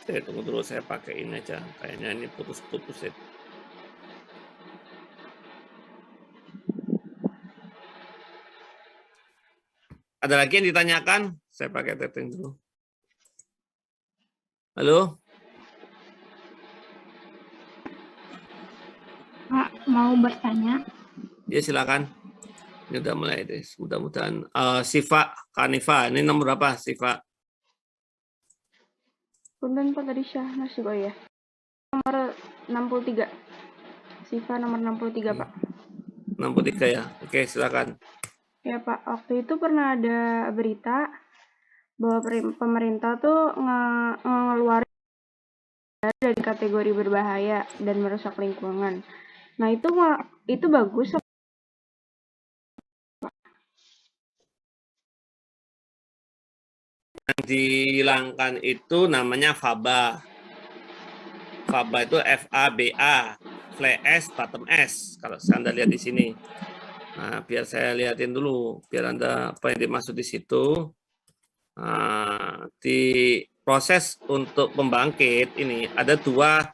Saya tunggu dulu, saya pakai ini aja. Kayaknya ini putus-putus ya. Ada lagi yang ditanyakan? Saya pakai teteng dulu. Halo? Pak, mau bertanya? Ya silakan. Ini udah mulai deh. Mudah-mudahan. Siva Kanifa, ini nomor berapa Siva? Punten Pak tadi Syahnas juga ya. Nomor 63. Siva nomor 63 Pak. 63 ya. Oke, silakan. Ya Pak, waktu itu pernah ada berita bahwa pemerintah tuh ngeluarin dari kategori berbahaya dan merusak lingkungan. Nah itu bagus. Yang dihilangkan itu namanya FABA. FABA itu FABA, fly S, bottom S. Kalau Anda lihat di sini. Nah, biar saya lihatin dulu, biar Anda apa yang dimaksud di situ. Nah, di proses untuk pembangkit ini ada dua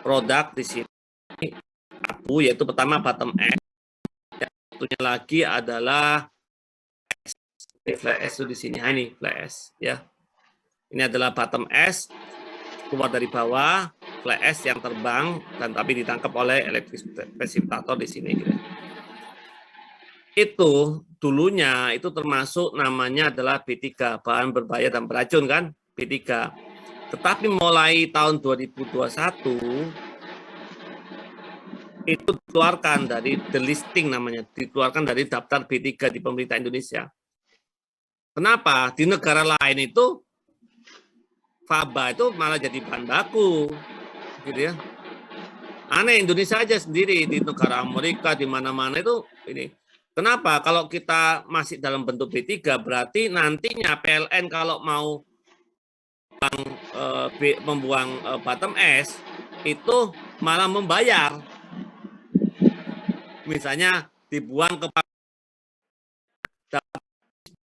produk di sini abu, yaitu pertama bottom S, yang satunya lagi adalah fly S itu di sini. Nah, ini fly S ya. Ini adalah bottom S keluar dari bawah, fly S yang terbang dan tapi ditangkap oleh elektrik presipitator di sini. Gitu. Itu dulunya itu termasuk namanya adalah B3, bahan berbahaya dan beracun kan, B3. Tetapi mulai tahun 2021 itu dikeluarkan dari delisting namanya, dikeluarkan dari daftar B3 di pemerintah Indonesia. Kenapa? Di negara lain itu FABA itu malah jadi bahan baku, gitu ya. Aneh, Indonesia aja sendiri, di negara Amerika di mana-mana itu ini. Kenapa? Kalau kita masih dalam bentuk B3, berarti nantinya PLN kalau mau membuang bottom S, itu malah membayar. Misalnya dibuang ke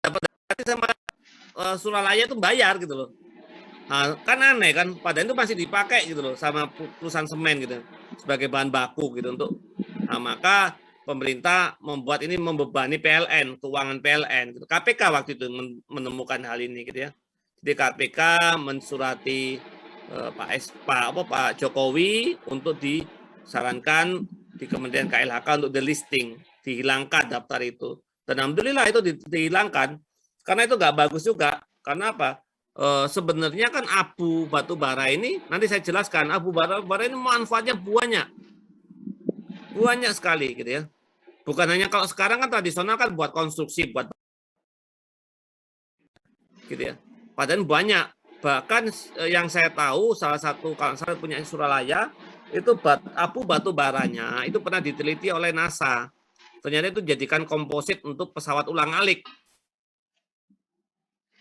dapat sama Suralaya itu bayar gitu loh. Nah, kan aneh kan, padahal itu masih dipakai gitu loh sama perusahaan semen gitu sebagai bahan baku gitu untuk. Nah, maka pemerintah membuat ini membebani PLN, keuangan PLN. Gitu. KPK waktu itu menemukan hal ini, gitu ya. Jadi KPK mensurati Pak Jokowi untuk disarankan di Kementerian KLHK untuk delisting, dihilangkan daftar itu. Dan alhamdulillah itu dihilangkan, karena itu nggak bagus juga. Karena apa? Sebenarnya kan abu batu bara ini, nanti saya jelaskan, abu batu bara ini manfaatnya banyak sekali, gitu ya. Bukan hanya kalau sekarang kan tradisional kan buat konstruksi, buat gitu ya. Padahal banyak. Bahkan yang saya tahu salah satu kalau saya punya Suralaya itu abu batu baranya itu pernah diteliti oleh NASA. Ternyata itu dijadikan komposit untuk pesawat ulang-alik.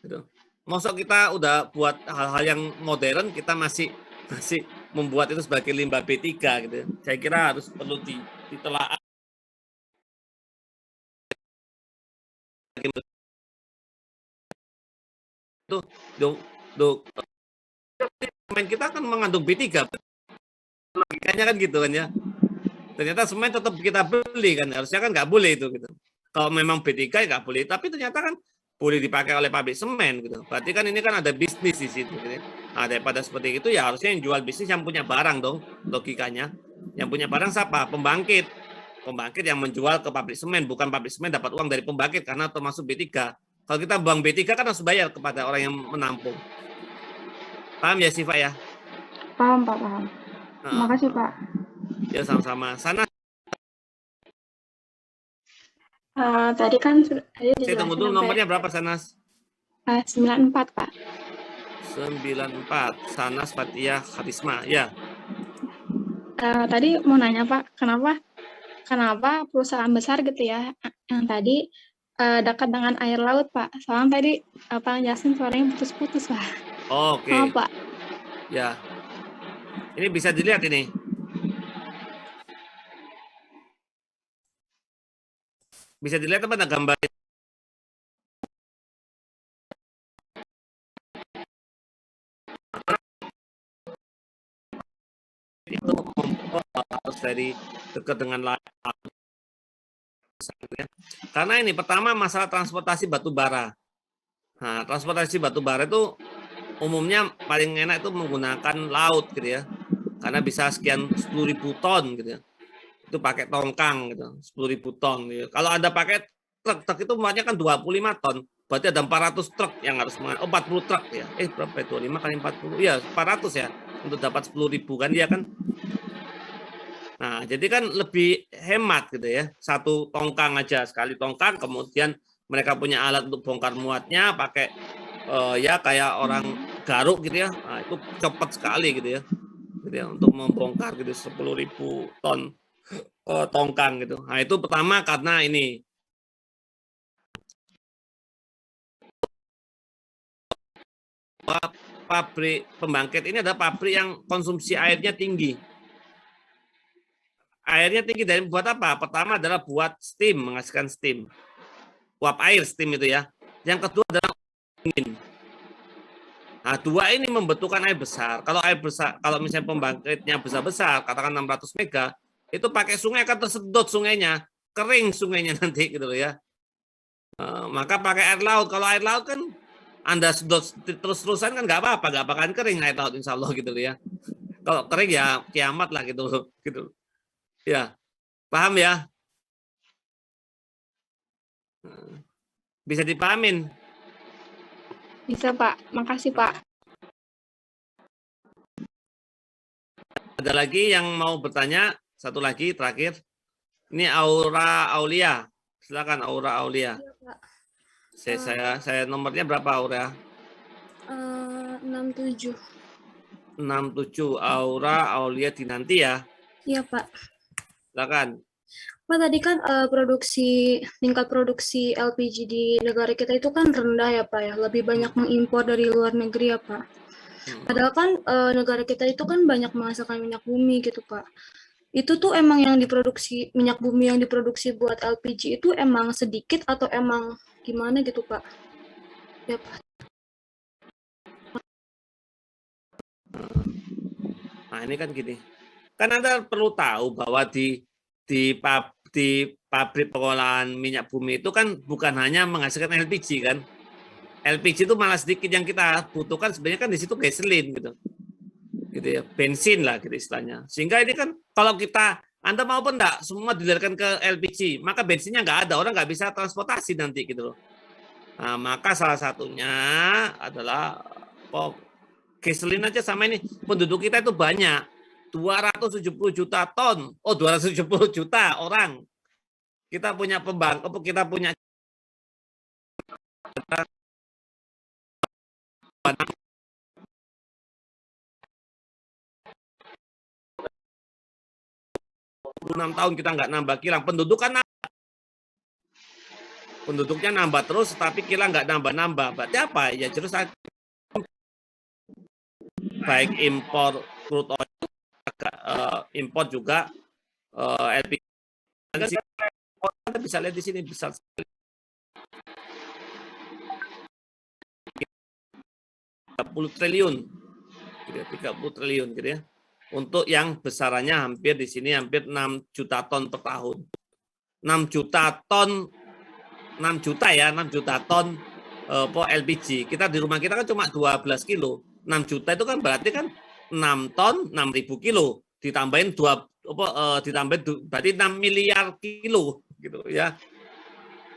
Gitu. Mosok kita udah buat hal-hal yang modern, kita masih membuat itu sebagai limbah B3 gitu. Saya kira harus perlu ditelaah. Itu semen kita kan mengandung B3. Logikanya kan gitu kan ya. Ternyata semen tetap kita beli kan. Harusnya kan nggak boleh itu gitu. Kalau memang B3 ya nggak boleh. Tapi ternyata kan boleh dipakai oleh pabrik semen gitu. Berarti kan ini kan ada bisnis di situ. Gitu. Nah, daripada seperti itu ya harusnya yang jual bisnis yang punya barang dong logikanya. Yang punya barang siapa? Pembangkit. Pembangkit yang menjual ke pabrik semen. Bukan pabrik semen dapat uang dari pembangkit karena termasuk B3. Kalau kita buang B3 kan harus bayar kepada orang yang menampung. Paham ya Siva ya? Paham Pak, paham. Terima kasih Pak. Ya sama-sama. Sana. Tadi kan Saya tunggu dulu nomornya berapa Sanas? 94 Pak. 94. Sanas Fathia Kharisma. Ya. Tadi mau nanya Pak, kenapa perusahaan besar gitu ya, yang tadi dekat dengan air laut Pak? Soalnya tadi Pak jelasin suaranya putus-putus Pak. Oke, Maaf Pak. ya. Ini bisa dilihat ini. Bisa dilihat apa ada gambar? Itu harus dari dekat dengan laut. Karena ini pertama masalah transportasi batu bara. Nah, transportasi batu bara itu umumnya paling enak itu menggunakan laut gitu ya. Karena bisa sekian 10.000 ton gitu ya. Itu pakai tongkang gitu, 10.000 ton gitu. Kalau ada pakai truk itu muatnya kan 25 ton. Berarti ada 400 truk yang harus 40 truk ya. Berapa itu? 25 kali 40. Ya, 400 ya untuk dapat 10.000 kan dia kan. Nah, jadi kan lebih hemat gitu ya. Satu tongkang aja, sekali tongkang, kemudian mereka punya alat untuk bongkar muatnya pakai ya kayak orang garuk gitu ya. Nah, itu cepat sekali gitu ya. Gitu ya untuk membongkar gitu 10.000 ton tongkang gitu. Nah, itu pertama karena ini pabrik pembangkit ini adalah pabrik yang konsumsi airnya tinggi. Airnya tinggi dari buat apa? Pertama adalah buat steam, menghasilkan steam. Uap air steam itu ya. Yang kedua adalah angin. Nah, dua ini membutuhkan air besar. Kalau air besar, kalau misalnya pembangkitnya besar-besar, katakan 600 mega, itu pakai sungai akan tersedot sungainya, kering sungainya nanti gitu loh ya. Maka pakai air laut. Kalau air laut kan Anda sedot terus-terusan kan nggak apa-apa, nggak bakalan kering air laut insya Allah gitu loh ya. Kalau kering ya kiamat lah gitu loh. Gitu. Ya, paham ya? Bisa dipahamin? Bisa Pak, makasih Pak. Ada lagi yang mau bertanya? Satu lagi terakhir. Ini Aura Aulia. Silakan Aura Aulia. Iya, Pak. Saya nomornya berapa Aura? 67. 67 Aura Aulia Dinanti ya. Iya, Pak. Silakan. Pak, tadi kan tingkat produksi LPG di negara kita itu kan rendah ya, Pak ya. Lebih banyak mengimpor dari luar negeri ya, Pak. Padahal kan negara kita itu kan banyak menghasilkan minyak bumi gitu, Pak. Itu tuh emang yang diproduksi, minyak bumi yang diproduksi buat LPG itu emang sedikit atau emang gimana gitu, Pak? Ya, Pak. Nah, ini kan gini. Kan Anda perlu tahu bahwa di pabrik pengolahan minyak bumi itu kan bukan hanya menghasilkan LPG kan. LPG itu malah sedikit yang kita butuhkan sebenarnya kan di situ gasolin gitu. Gitu ya, bensin lah gitu istilahnya. Sehingga ini kan kalau Anda mau pun enggak semua dilarikan ke LPG, maka bensinnya nggak ada, orang nggak bisa transportasi nanti gitu loh. Nah, maka salah satunya adalah gasolin aja sama ini penduduk kita itu banyak. 270 juta ton. 270 juta orang. Kita punya kita punya 6 tahun kita nggak nambah kilang. Penduduknya nambah terus, tapi kilang nggak nambah-nambah. Berarti apa? Ya terus baik impor crude oil, impor juga LPG. Anda bisa lihat di sini besar sekali. 30 triliun. 30 triliun gitu ya. Untuk yang besarannya hampir di sini hampir 6 juta ton per tahun. 6 juta ton 6 juta ton LPG. Kita di rumah kita kan cuma 12 kilo. 6 juta itu kan berarti kan 6 ton 6.000 kilo ditambahin ditambahin berarti 6 miliar kilo gitu ya.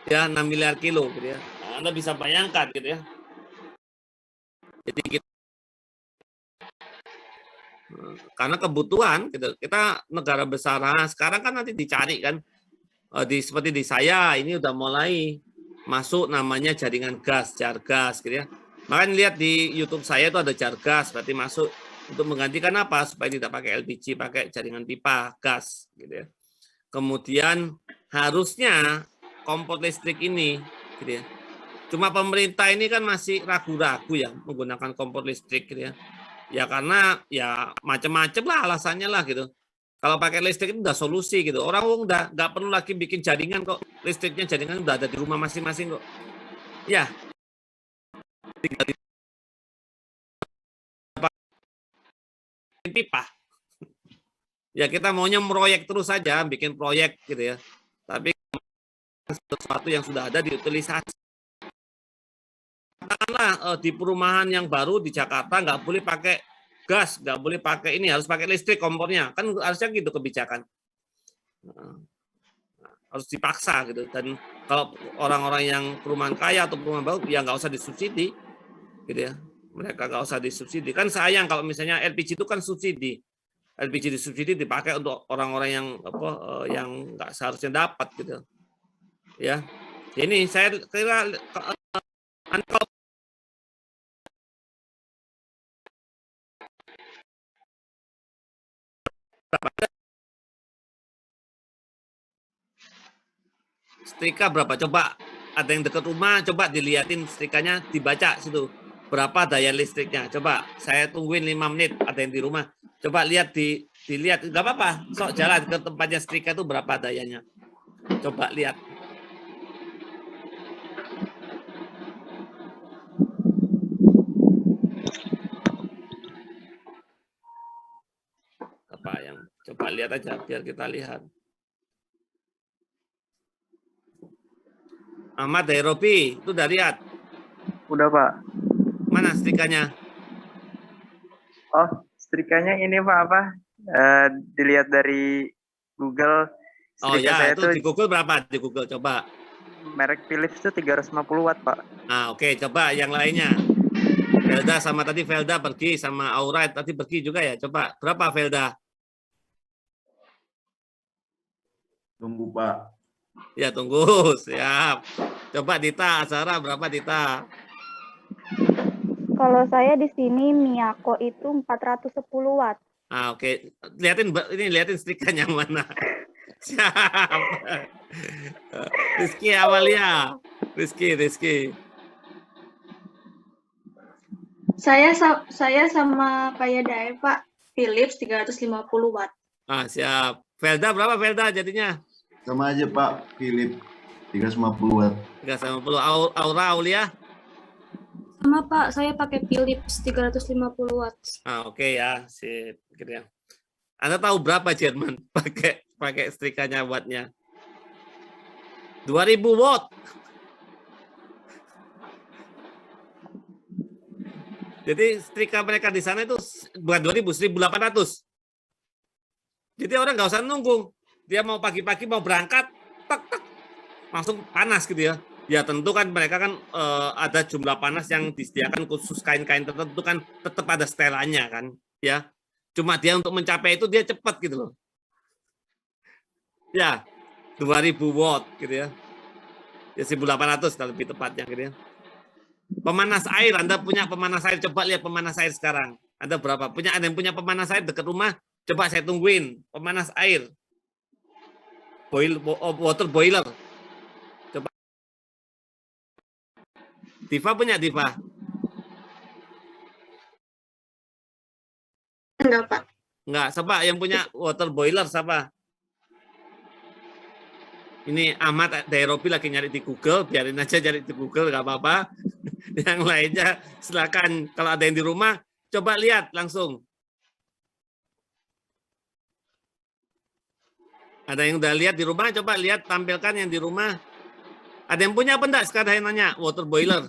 Ya 6 miliar kilo gitu ya. Nah, Anda bisa bayangkan gitu ya. Jadi karena kebutuhan gitu. Kita negara besar. Nah, sekarang kan nanti dicari kan seperti di saya ini udah mulai masuk namanya jaringan gas, jar gas gitu ya. Makanya lihat di YouTube saya itu ada jar gas, berarti masuk Untuk menggantikan apa? Supaya tidak pakai LPG, pakai jaringan pipa gas, gitu ya. Kemudian harusnya kompor listrik ini, gitu ya. Cuma pemerintah ini kan masih ragu-ragu ya menggunakan kompor listrik, gitu ya. Ya karena ya macam-macam lah alasannya lah gitu. Kalau pakai listrik itu udah solusi gitu. Orang udah nggak perlu lagi bikin jaringan kok. Listriknya jaringan udah ada di rumah masing-masing kok. Ya. Tinggal pipa. Ya kita maunya proyek terus saja, bikin proyek gitu ya. Tapi sesuatu yang sudah ada diutilisasi. Katakanlah di perumahan yang baru di Jakarta nggak boleh pakai gas, nggak boleh pakai ini, harus pakai listrik kompornya. Kan harusnya gitu kebijakan. Harus dipaksa gitu. Dan kalau orang-orang yang perumahan kaya atau perumahan baru, ya nggak usah disubsidi. Gitu ya. Mereka nggak usah disubsidi. Kan sayang kalau misalnya LPG itu kan subsidi. LPG disubsidi dipakai untuk orang-orang yang yang nggak seharusnya dapat gitu. Ya. Ini saya kira setrika berapa? Coba ada yang dekat rumah, coba dilihatin setrikanya, dibaca situ. Berapa daya listriknya? Coba saya tungguin 5 menit, ada yang di rumah. Coba lihat dilihat, nggak apa-apa. Sok jalan ke tempatnya setrika itu berapa dayanya. Coba lihat. Apa yang coba lihat aja biar kita lihat. Ahmad dari Robi, itu udah lihat. Udah, Pak. Mana setrikanya? Oh, setrikanya ini Pak apa? Dilihat dari Google. Oh Setrika ya, saya itu tuh di Google berapa? Di Google coba. merek Philips itu 350 watt, Pak. Nah, oke, coba yang lainnya. Velda sama tadi Velda pergi sama Aura tadi pergi juga ya. Coba berapa Velda? Tunggu Pak. Ya tunggu, siap. Coba Dita, Sarah berapa Dita? Kalau saya di sini Miyako itu 410 watt. Ah, oke. Lihatin setrikaan yang mana. Siap. Rizky Awalia. Rizky. Saya sama kayak Dae, Pak. Philips 350 watt. Ah, siap. Velda berapa Velda jadinya? Sama aja Pak, Philip 350 watt. 350. Aura Aulia? Sama Pak, saya pakai Philips 350 watt. Ah, oke ya, sip. Gitu ya. Anda tahu berapa Jerman pakai setrikanya wattnya? 2000 watt. Jadi setrika mereka di sana itu bukan 2000, 1800. Jadi orang nggak usah nunggu. Dia mau pagi-pagi mau berangkat, tak, langsung panas gitu ya. Ya tentu kan mereka kan ada jumlah panas yang disediakan khusus kain-kain tertentu kan tetap ada setelannya kan. Ya, cuma dia untuk mencapai itu dia cepat gitu loh. Ya, 2000 watt gitu ya. Ya 1800 kalau lebih tepatnya gitu ya. Pemanas air, Anda punya pemanas air, coba lihat pemanas air sekarang. Ada berapa? Ada yang punya pemanas air dekat rumah? Coba saya tungguin. Pemanas air. Water boiler. Coba. Diva punya Diva? Enggak, Pak. Enggak, siapa yang punya water boiler siapa? Ini Ahmad Dairobi lagi nyari di Google, biarin aja cari di Google, nggak apa-apa. Yang lainnya silakan, kalau ada yang di rumah, coba lihat langsung. Ada yang udah lihat di rumah, coba lihat, tampilkan yang di rumah. Ada yang punya apa enggak? Sekarang saya nanya, water boiler.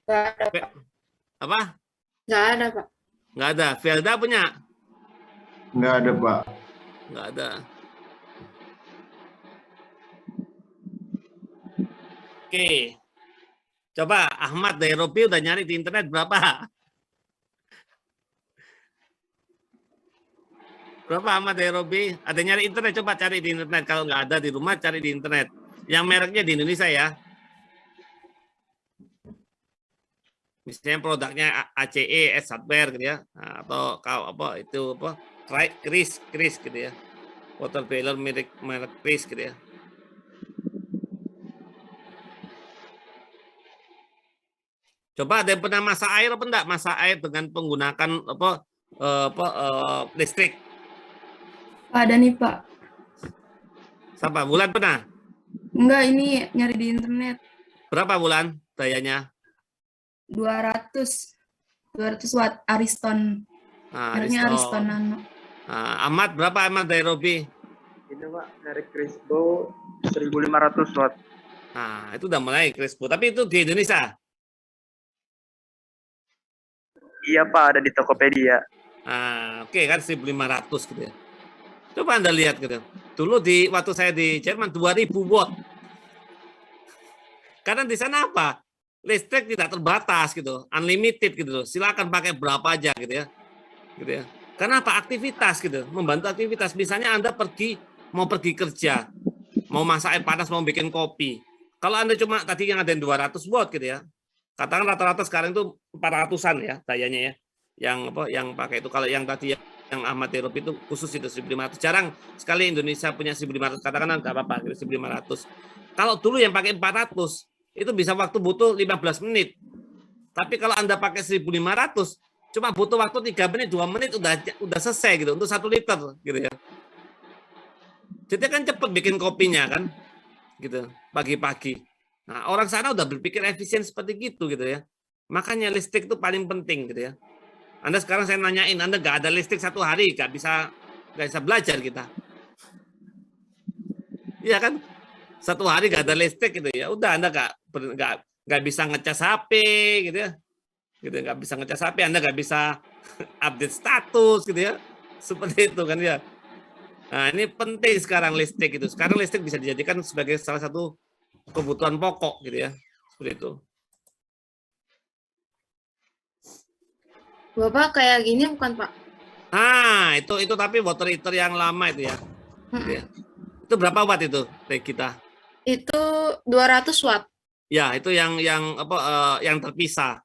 Enggak ada, Pak. Apa? Enggak ada, Pak. Enggak ada. Velda punya? Nggak ada Pak. Enggak ada. Oke. Coba Ahmad dari Robi udah nyari di internet berapa? Berapa Ahmad dari Robi? Ada nyari internet, coba cari di internet. Kalau nggak ada di rumah, cari di internet. Yang mereknya di Indonesia ya. Misalnya produknya ACE, Hardware gitu ya, nah, atau apa itu apa Chris gitu ya, water boiler merek Chris gitu ya. Coba ada yang pernah masak air apa enggak? Masak air dengan menggunakan listrik. Ada nih Pak. Siapa? Bulan pernah? Enggak, ini nyari di internet. Berapa Bulan dayanya? 200 watt Ariston. Nah, Mereknya Ariston Nano. Ahmad berapa Ahmad dari Robi? Ini Pak, dari Crispo 1500 watt. Nah, itu udah mulai Crispo. Tapi itu di Indonesia. Iya Pak, ada di Tokopedia. Oke kan 1.500 gitu ya. Coba Anda lihat gitu. Dulu waktu saya di Jerman 2.000 watt. Karena di sana apa? Listrik tidak terbatas gitu, unlimited gitu loh. Silakan pakai berapa aja gitu ya. Gitu ya. Karena apa? Aktivitas gitu, membantu aktivitas. Misalnya Anda mau pergi kerja, mau masak air panas, mau bikin kopi. Kalau Anda cuma tadi yang ada 200 watt gitu ya. Katakan rata-rata sekarang itu 400-an ya dayanya ya. Yang pakai itu. Kalau yang tadi yang Ahmad Eropa itu khusus itu 1.500. Jarang sekali Indonesia punya 1.500. Katakan enggak apa-apa gitu 1.500. Kalau dulu yang pakai 400 itu bisa waktu butuh 15 menit. Tapi kalau Anda pakai 1.500 cuma butuh waktu 3 menit, 2 menit udah selesai gitu untuk 1 liter gitu ya. Jadi kan cepat bikin kopinya kan. Gitu, pagi-pagi. Nah, orang sana udah berpikir efisien seperti gitu gitu ya. Makanya listrik itu paling penting gitu ya. Anda sekarang saya nanyain, Anda nggak ada listrik 1 hari, nggak bisa belajar kita. Iya kan? 1 hari nggak ada listrik gitu ya. Udah Anda nggak bisa ngecas HP gitu ya. Gitu nggak bisa ngecas HP, Anda nggak bisa update status gitu ya. Seperti itu kan ya. Nah, ini penting sekarang listrik itu. Sekarang listrik bisa dijadikan sebagai salah satu kebutuhan pokok gitu ya. Seperti itu. Bapak kayak gini bukan Pak? Itu tapi water heater yang lama itu ya. Gitu ya. Itu berapa watt itu kita? Itu 200 watt. Ya, itu yang terpisah.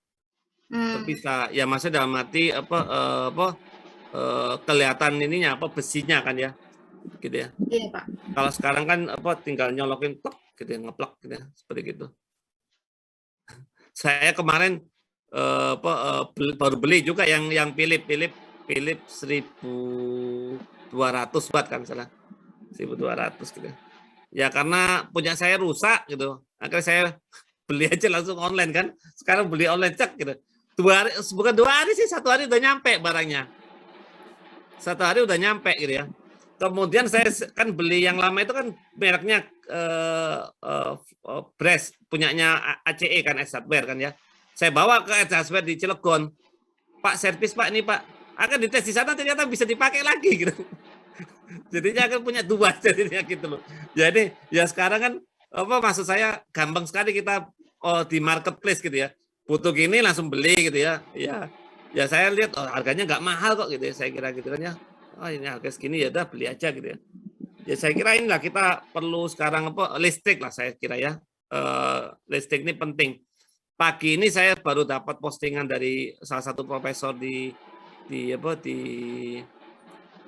Terpisah. Ya maksudnya dalam arti kelihatan ininya besinya kan ya. Gitu ya. Iya Pak. Kalau sekarang kan tinggal nyolokin plug gitu ya, ngeplak gitu ya, seperti gitu. Saya kemarin baru beli juga yang Philips 1.200 watt kan salah. 1.200 gitu. Ya karena punya saya rusak gitu. Akhirnya saya beli aja langsung online kan. Sekarang beli online cek gitu. 2 hari, bukan 2 hari sih, 1 hari udah nyampe barangnya. 1 hari udah nyampe gitu ya. Kemudian saya kan beli yang lama itu kan mereknya Brass, punyanya ACE kan, Hardware kan ya. Saya bawa ke Hardware di Cilegon. Pak, servis Pak, ini Pak. Akan dites di sana ternyata bisa dipakai lagi gitu. Jadinya akan punya 2 jadinya gitu loh. Jadi ya sekarang kan maksud saya gampang sekali kita di marketplace gitu ya. Butuh gini langsung beli gitu ya. Ya saya lihat harganya nggak mahal kok gitu ya. Saya kira gitu kan ya. Ini harga segini ya udah beli aja gitu ya. Ya saya kira inilah kita perlu sekarang listrik lah saya kira ya. Listrik ini penting. Pagi ini saya baru dapat postingan dari salah satu profesor di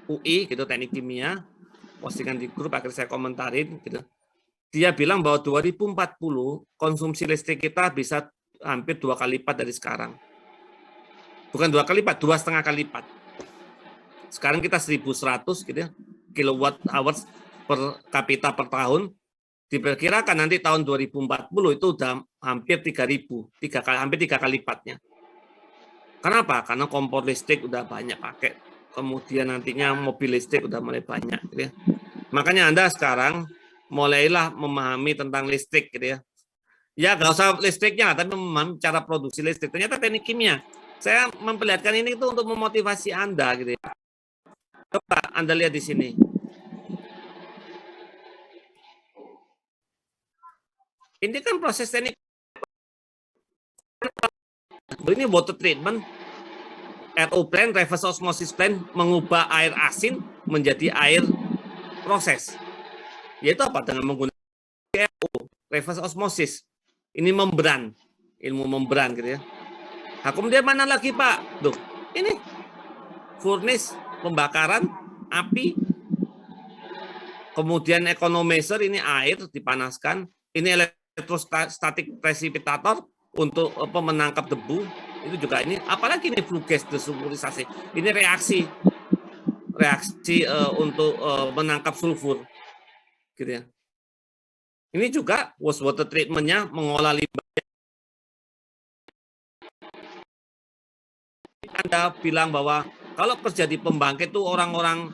UI gitu, teknik kimia, postingan di grup, akhirnya saya komentarin gitu. Dia bilang bahwa 2040 konsumsi listrik kita bisa hampir 2 kali lipat dari sekarang. Bukan 2 kali lipat, 2,5 kali lipat. Sekarang kita 1.100 gitu ya, kilowatt hours per kapita per tahun. Diperkirakan nanti tahun 2040 itu udah hampir 3.000, hampir 3 kali lipatnya. Kenapa? Karena kompor listrik udah banyak pakai. Kemudian nantinya mobil listrik udah mulai banyak gitu ya. Makanya Anda sekarang mulailah memahami tentang listrik gitu ya. Ya nggak usah listriknya, tapi memahami cara produksi listrik. Ternyata teknik kimia. Saya memperlihatkan ini itu untuk memotivasi Anda gitu ya. Coba Anda lihat di sini. Ini kan proses teknik. Ini water treatment, RO plant, reverse osmosis plant, mengubah air asin menjadi air proses. Yaitu apa? Dengan menggunakan RO, reverse osmosis. Ini membran, ilmu membran gitu ya. Nah, kemudian mana lagi Pak? Tuh, ini furnace, pembakaran, api. Kemudian economizer, ini air dipanaskan. Ini elektrostatik precipitator untuk menangkap debu. Itu juga ini. Apalagi ini flue gas desulfurisasi. Ini reaksi untuk menangkap sulfur. Gitu ya. Ini juga wastewater treatment-nya mengolah limbah. Anda bilang bahwa kalau kerja di pembangkit itu orang-orang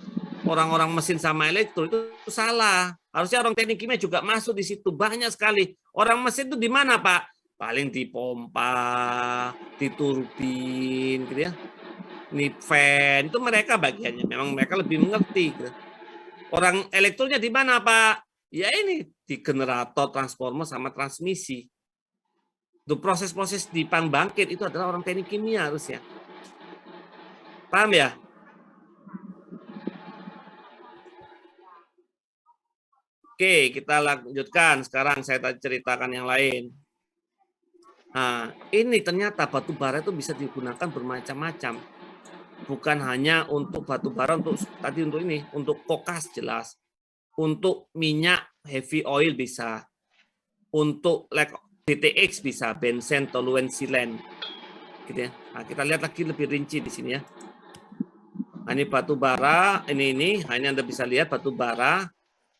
mesin sama elektro itu salah. Harusnya orang teknik kimia juga masuk di situ. Banyak sekali. Orang mesin itu di mana, Pak? Paling di pompa, di turbin, gitu ya. Ini fan, itu mereka bagiannya. Memang mereka lebih mengerti. Gitu. Orang elektronya di mana, Pak? Ya ini, di generator, transformer, sama transmisi. Itu proses-proses di pembangkit itu adalah orang teknik kimia harusnya. Paham ya? Oke, kita lanjutkan. Sekarang saya ceritakan yang lain. Nah, ini ternyata batu bara itu bisa digunakan bermacam-macam. Bukan hanya untuk batu bara, untuk ini, untuk kokas jelas. Untuk minyak heavy oil bisa. Untuk BTX bisa, benzen, toluen, silen. Gitu ya. Nah, kita lihat lagi lebih rinci di sini ya. Nah, ini batu bara, ini Anda bisa lihat batu bara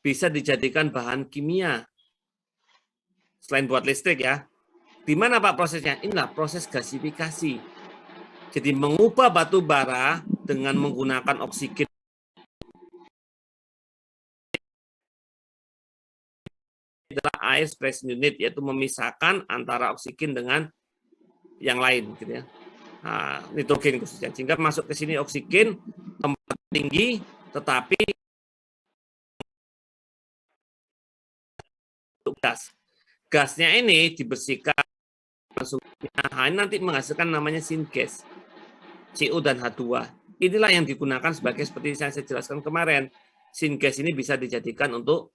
bisa dijadikan bahan kimia. Selain buat listrik ya. Di mana Pak prosesnya? Inilah proses gasifikasi. Jadi mengubah batu bara dengan menggunakan oksigen adalah air separation unit, yaitu memisahkan antara oksigen dengan yang lain gitu ya. Nah, nitrogen khususnya. Sehingga masuk ke sini oksigen tempat tinggi, tetapi untuk gas. Gasnya ini dibersihkan, ini nanti menghasilkan namanya syngas, CO dan H2. Inilah yang digunakan sebagai seperti yang saya jelaskan kemarin. Syngas ini bisa dijadikan untuk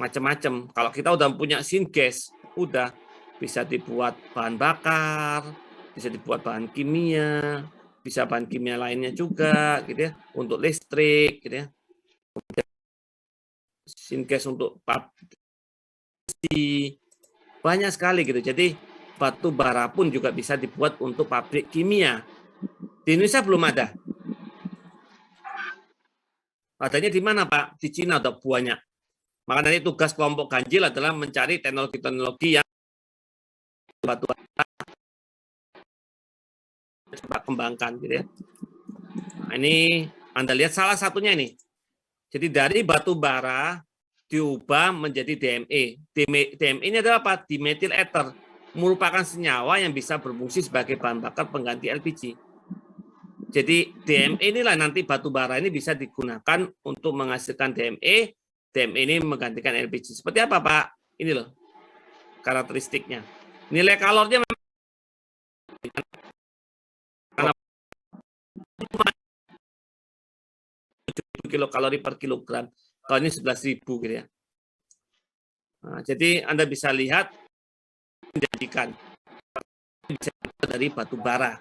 macam-macam. Kalau kita udah punya syngas, udah bisa dibuat bahan bakar, bisa dibuat bahan kimia, bisa bahan kimia lainnya juga, gitu ya, untuk listrik, gitu ya. Syngas untuk pabrik, banyak sekali gitu. Jadi batu bara pun juga bisa dibuat untuk pabrik kimia. Di Indonesia belum ada. Adanya di mana Pak? Di Cina ada banyak. Maka nanti tugas kelompok ganjil adalah mencari teknologi-teknologi yang batu bara coba kembangkan gitu ya. Nah, ini Anda lihat salah satunya ini. Jadi dari batu bara diubah menjadi DME. DME ini adalah apa? Dimethyl ether, merupakan senyawa yang bisa berfungsi sebagai bahan bakar pengganti LPG. Jadi DME inilah nanti batu bara ini bisa digunakan untuk menghasilkan DME. DME ini menggantikan LPG. Seperti apa Pak? Ini loh karakteristiknya. Nilai kalornya memang 7 kilokalori per kilogram. Kalau ini 11.000 gitu ya. Nah, jadi Anda bisa lihat menjadikan bisa dibuat dari batu bara.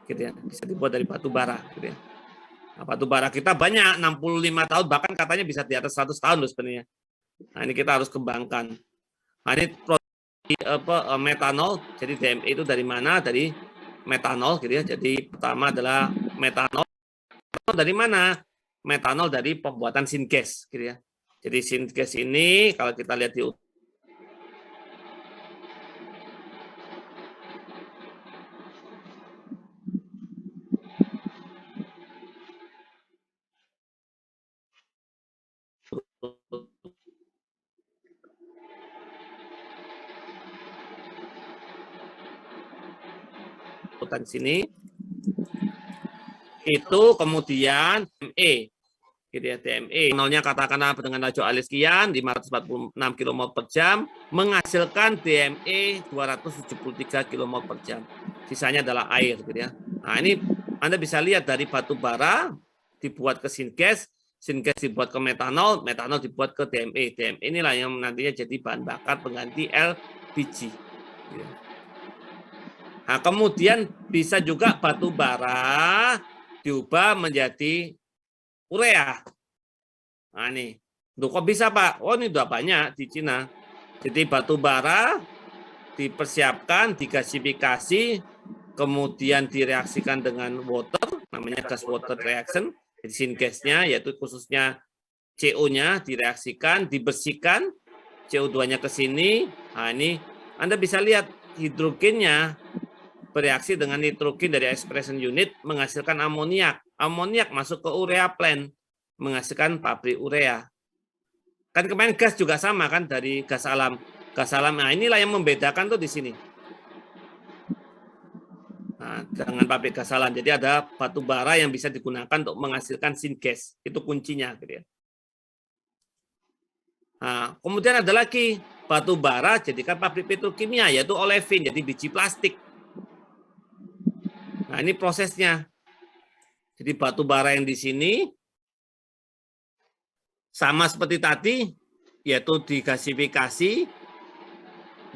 Gitu ya. Bisa dibuat dari batu bara gitu ya. Nah, batu bara kita banyak 65 tahun, bahkan katanya bisa di atas 100 tahun loh sebenarnya. Nah, ini kita harus kembangkan. Nah, ini produksi metanol. Jadi DME itu dari mana? Dari metanol gitu ya. Jadi pertama adalah metanol. Dari mana? Metanol dari pembuatan syngas gitu ya. Jadi syngas ini kalau kita lihat di urutan sini itu kemudian DME gitu ya, DME nolnya katakanlah dengan laju alih sekian 546 km per jam menghasilkan DME 273 km per jam, sisanya adalah air gitu ya. Nah, ini Anda bisa lihat dari batu bara dibuat ke syngas, syngas dibuat ke metanol, metanol dibuat ke DME. DME inilah yang nantinya jadi bahan bakar pengganti LPG gitu ya. Nah, kemudian bisa juga batu bara diubah menjadi urea. Nah, nih. Loh, kok bisa, Pak? Oh, ini udah banyak di Cina. Jadi batu bara dipersiapkan, digasifikasi, kemudian direaksikan dengan water, namanya gas water reaction. Jadi syngasnya, yaitu khususnya CO-nya direaksikan, dibersihkan, CO2-nya ke sini. Nah, ini Anda bisa lihat hidrogennya bereaksi dengan nitrogen dari expression unit menghasilkan amoniak. Amoniak masuk ke urea plant, menghasilkan pabrik urea. Kan kemarin gas juga sama kan dari gas alam. Gas alam, nah inilah yang membedakan tuh di sini. Nah, dengan pabrik gas alam. Jadi ada batu bara yang bisa digunakan untuk menghasilkan syngas. Itu kuncinya. Gitu ya. Nah, kemudian ada lagi batu bara jadikan pabrik petrokimia, yaitu olefin, jadi biji plastik. Nah, ini prosesnya. Jadi batu bara yang di sini sama seperti tadi, yaitu digasifikasi,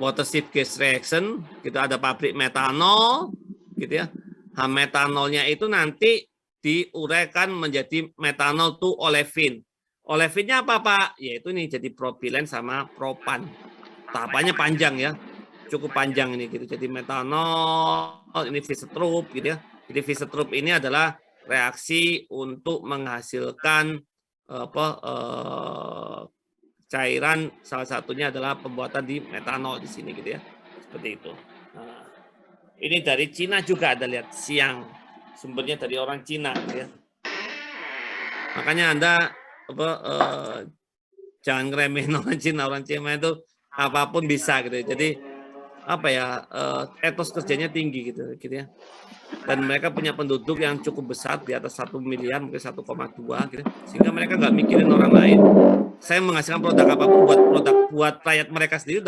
water shift gas reaction, gitu ada pabrik metanol, gitu ya. Nah, metanolnya itu nanti diuraikan menjadi metanol to olefin. Olefinnya apa, Pak? Yaitu ini jadi propilen sama propan. Tahapannya panjang ya, cukup panjang ini gitu. Jadi metanol, ini Fischer-Tropsch gitu ya. Jadi Fischer-Tropsch ini adalah reaksi untuk menghasilkan cairan, salah satunya adalah pembuatan di metanol di sini gitu ya, seperti itu. Nah, ini dari Cina juga ada lihat siang, sumbernya dari orang Cina gitu ya. Makanya Anda jangan ngeremehin orang Cina itu apapun bisa gitu. Jadi apa ya, etos kerjanya tinggi gitu ya. Dan mereka punya penduduk yang cukup besar di atas 1 miliar, mungkin 1,2 gitu. Sehingga mereka nggak mikirin orang lain. Saya menghasilkan produk apapun buat rakyat mereka sendiri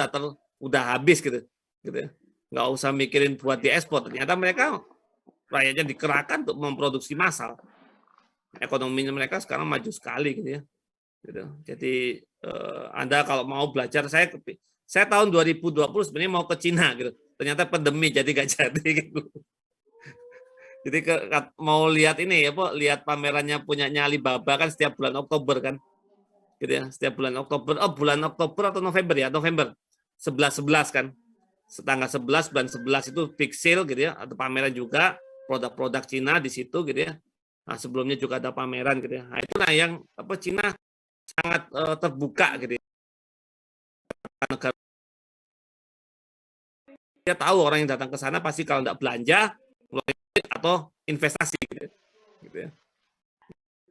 udah habis gitu ya. Nggak usah mikirin buat diekspor. Ternyata mereka rakyatnya dikerahkan untuk memproduksi massal. Ekonominya mereka sekarang maju sekali gitu ya. Gitu. Jadi Anda kalau mau belajar, saya tahun 2020 sebenarnya mau ke Cina gitu. Ternyata pandemi jadi nggak jadi gitu. Jadi mau lihat ini ya, Pak, lihat pamerannya punyanya Alibaba kan setiap bulan Oktober kan. Gitu ya, setiap bulan Oktober. Oh, bulan Oktober atau November ya? November. 11 kan. Tanggal 11 bulan 11 itu big sale gitu ya, ada pameran juga produk-produk Cina di situ gitu ya. Nah, sebelumnya juga ada pameran gitu ya. Nah, itulah yang Cina sangat terbuka gitu ya. Negara dia tahu orang yang datang ke sana pasti kalau tidak belanja atau investasi gitu ya.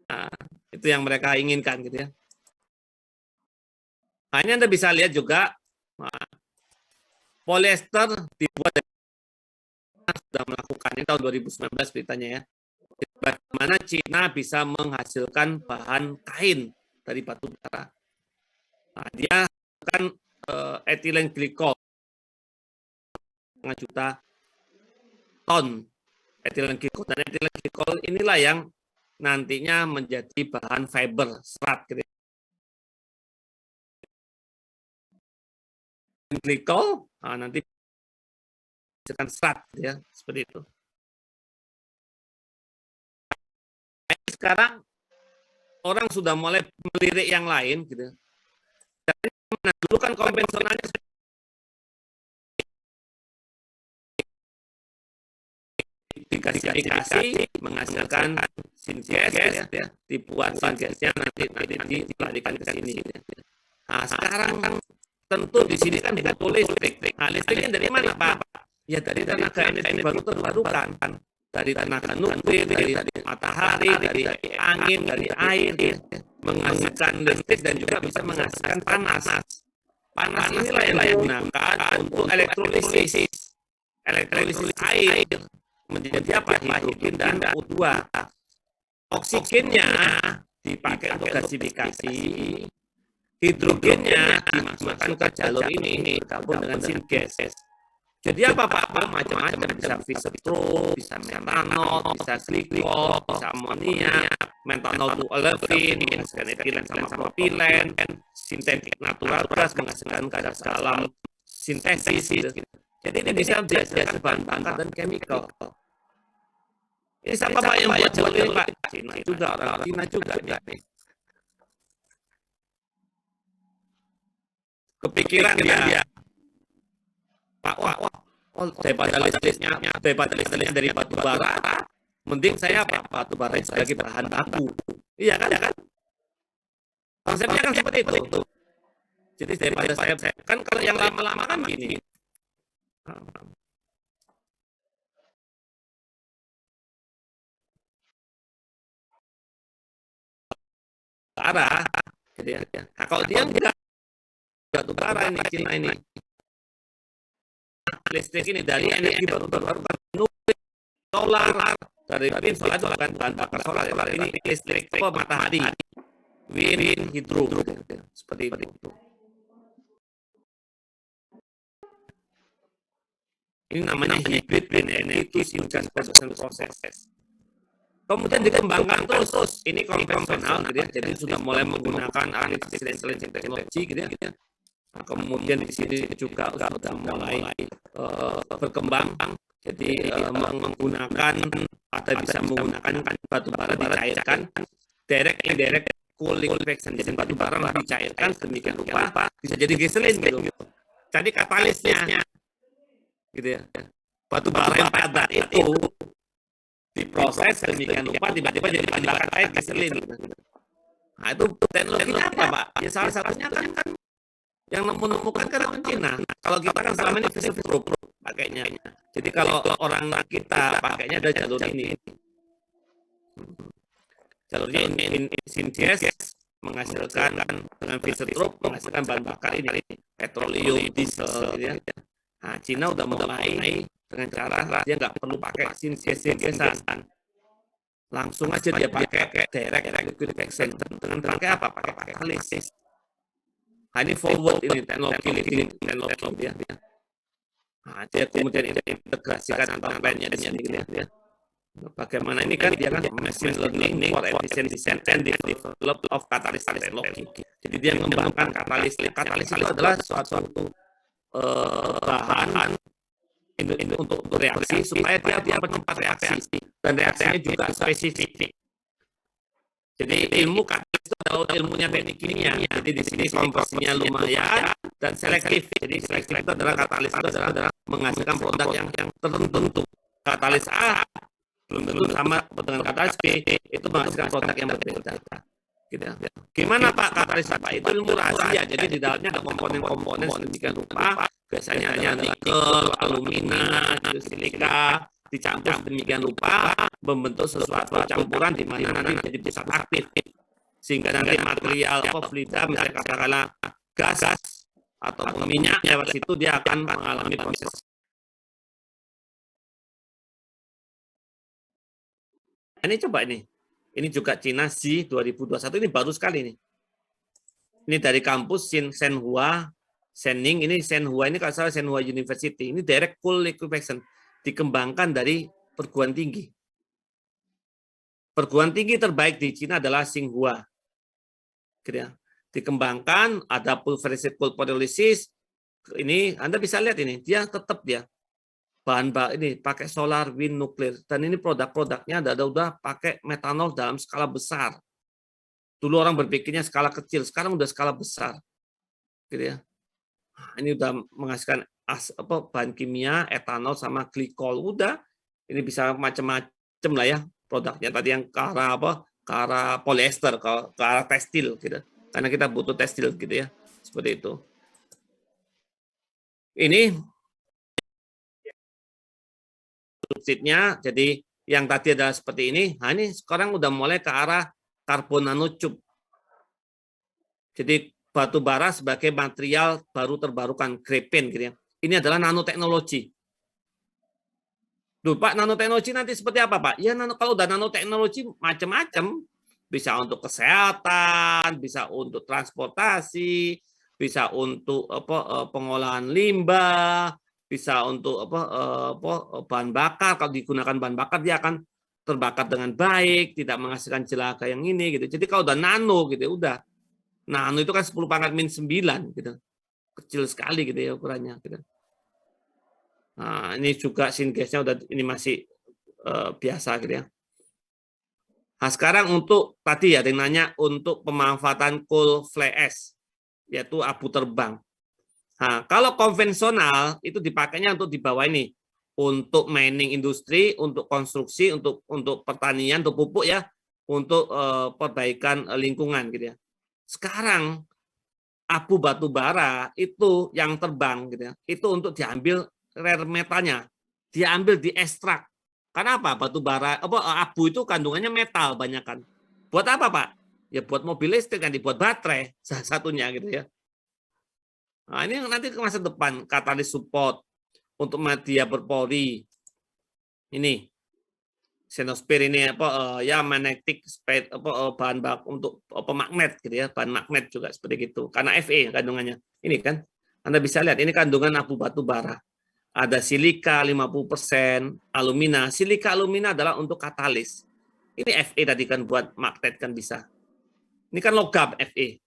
Nah, itu yang mereka inginkan gitu ya. Nah, ini Anda bisa lihat juga polyester dibuat dari sudah melakukan ini tahun 2019 beritanya ya. Bagaimana Cina bisa menghasilkan bahan kain dari batu bara. Nah, dia kan etilen glikol 1,5 juta ton etilen glikol, dan etilen glikol inilah yang nantinya menjadi bahan fiber serat gitu. Glikol nanti menghasilkan serat ya, seperti itu. Sekarang orang sudah mulai melirik yang lain gitu. Dan dulu kan konvensionalnya digasifikasi menghasilkan syngas ya, dibuat syngasnya nanti dilarikan ke sini. Nah, sekarang tentu di sini kan butuh listrik. Nah, listriknya dari mana, Pak? Ya dari tenaga energi baru terbarukan, dari tenaga nuklir, dari matahari, dari angin, dari air, menghasilkan listrik dan juga bisa menghasilkan panas. Panas inilah yang digunakan untuk elektrolisis air menjadi apa? Hidrogen dan O2. Oksigennya dipakai untuk gasifikasi. Hidrogennya dimasukkan ke jalur ini bergabung dengan syngas. Jadi apa, Pak? Macam-macam, bisa Fischer-Tropsch, bisa metanol, bisa glikol, bisa amoniak, metanol to olefin, menghasilkan etilen sama propilen, sintetik natural gas menghasilkan gas alam sintesis. Gitu. Jadi ini bisa dihasilkan bahan bakar dan chemical. Ini siapa Pak yang buat jalur ini Pak? Cina juga, orang Cina juga. Nih. Kepikiran dia. Pak, daripada listriknya dari batu bara, mending saya batu bara sebagai bahan baku. Iya kan? Konsepnya kan seperti itu. Jadi daripada saya kan kalau yang lama-lama kan gini. Arah, gitu ya. Nah, kalau dia enggak batu bara ini Cina ini. Listrik ini dari energi baru nuklir, solar, dari wind solar itu bukan bahan bakar solar ini listrik matahari, wind, hidro, seperti itu. Ini namanya hybrid wind energy syngas conversion process. Kemudian dikembangkan terus. Ini konvensional, gitu ya. Jadi sudah mulai menggunakan artificial intelligence technology, gitu ya. Nah, kemudian di sini juga sudah mulai berkembang. Jadi menggunakan atau bisa menggunakan batu bara dicairkan direct indirect cooling reaction. Jadi batu bara dicairkan sedemikian rupa bisa jadi gasoline gitu. Jadi katalisnya, gitu ya. Batu bara yang padat itu diproses sedemikian rupa tiba-tiba jadi bahan bakar air gasoline. Nah itu teknologinya apa Pak? Ya salah satunya kan yang menemukan kan orang Cina. Kalau kita kan selama ini fisik pakainya. Jadi kalau orang kita pakainya ada jalur ini. Jalurnya ini sintes menghasilkan dengan fisik menghasilkan bahan bakar ini petroleum, diesel, gitu ya. Nah Cina udah mulai dengan cara dia nggak perlu pakai sintesan, langsung aja dia pakai direct liquid reaction dengan pakai apa? Pakai katalis. Nah, ini forward ini teknologi ya. Nah, dia kemudian integrasikan antara lainnya di sini ya. Bagaimana ini kan dia kan machine learning for efficiency and develop of catalyst technology. Jadi dia mengembangkan katalis. Katalis itu adalah suatu bahan untuk reaksi supaya dia bertempat reaksi dan reaksinya juga spesifik. Jadi ilmu katalis itu adalah ilmunya teknik kimia. Jadi di sini konversinya lumayan dan selektif. Jadi selektif itu adalah katalis itu adalah menghasilkan produk yang tertentu. Katalis A belum tentu sama dengan katalis B itu menghasilkan produk yang berbeda. Gitu. Gimana Pak katalis apa? Itu ilmu rahasia. Jadi di dalamnya ada komponen-komponen sedemikian rupa. Biasanya hanya nikel, alumina, silika, dicampur demikian rupa membentuk sesuatu campuran di mana nanti menjadi pusat aktif sehingga nanti material fluida misalnya katakanlah gas atau minyak lewat situ dia akan mengalami proses. Ini coba ini juga Cina Xi 2021 ini baru sekali nih. Ini dari kampus Shenhua Shening, ini Shenhua ini kalau salah Shenhua University ini direct cool liquefaction dikembangkan dari perguruan tinggi. Perguruan tinggi terbaik di Cina adalah Tsinghua. Gitu ya. Dikembangkan, ada pulverized cold pyrolysis. Ini Anda bisa lihat ini, dia tetap bahan ini pakai solar, wind, nuklir. Dan ini produk-produknya udah pakai metanol dalam skala besar. Dulu orang berpikirnya skala kecil, sekarang udah skala besar. Gitu ya. Ini udah menghasilkan bahan kimia, etanol sama glikol. Udah, ini bisa macam-macam lah ya produknya. Tadi yang ke arah polyester, ke arah tekstil gitu. Karena kita butuh tekstil gitu ya. Seperti itu. Ini subsidnya, jadi yang tadi adalah seperti ini. Nah ini sekarang udah mulai ke arah karbon nanotube. Jadi batu bara sebagai material baru terbarukan, graphene gitu ya. Ini adalah nanoteknologi. Duh, Pak, nanoteknologi nanti seperti apa, Pak? Ya, kalau udah nanoteknologi macam-macam, bisa untuk kesehatan, bisa untuk transportasi, bisa untuk pengolahan limbah, bisa untuk bahan bakar. Kalau digunakan bahan bakar dia akan terbakar dengan baik, tidak menghasilkan celaka yang ini gitu. Jadi kalau udah nano gitu ya udah. Nano itu kan 10⁻⁹ gitu. Kecil sekali gitu ya ukurannya gitu. Nah, ini juga syngasnya udah ini masih biasa gitu ya. Nah, sekarang untuk tadi ya, yang nanya untuk pemanfaatan coal fly ash, yaitu abu terbang. Nah, kalau konvensional itu dipakainya untuk di bawah ini, untuk mining industri, untuk konstruksi, untuk pertanian, untuk pupuk ya, untuk perbaikan lingkungan gitu ya. Sekarang abu batu bara itu yang terbang gitu ya, itu untuk diambil rare metalnya, diambil di ekstrak. Karena apa? Batu bara abu itu kandungannya metal banyak kan. Buat apa, Pak? Ya buat mobil listrik kan, dibuat baterai salah satunya gitu ya. Nah, ini nanti ke masa depan katalis support untuk media berpori. Ini xenosphere ini ya magnetic spade bahan baku untuk pemagnet gitu ya, bahan magnet juga seperti itu. Karena Fe kandungannya. Ini kan Anda bisa lihat ini kandungan abu batu bara. Ada silika 50%, alumina. Silika alumina adalah untuk katalis. Ini Fe tadi kan buat magnet kan bisa. Ini kan logam Fe.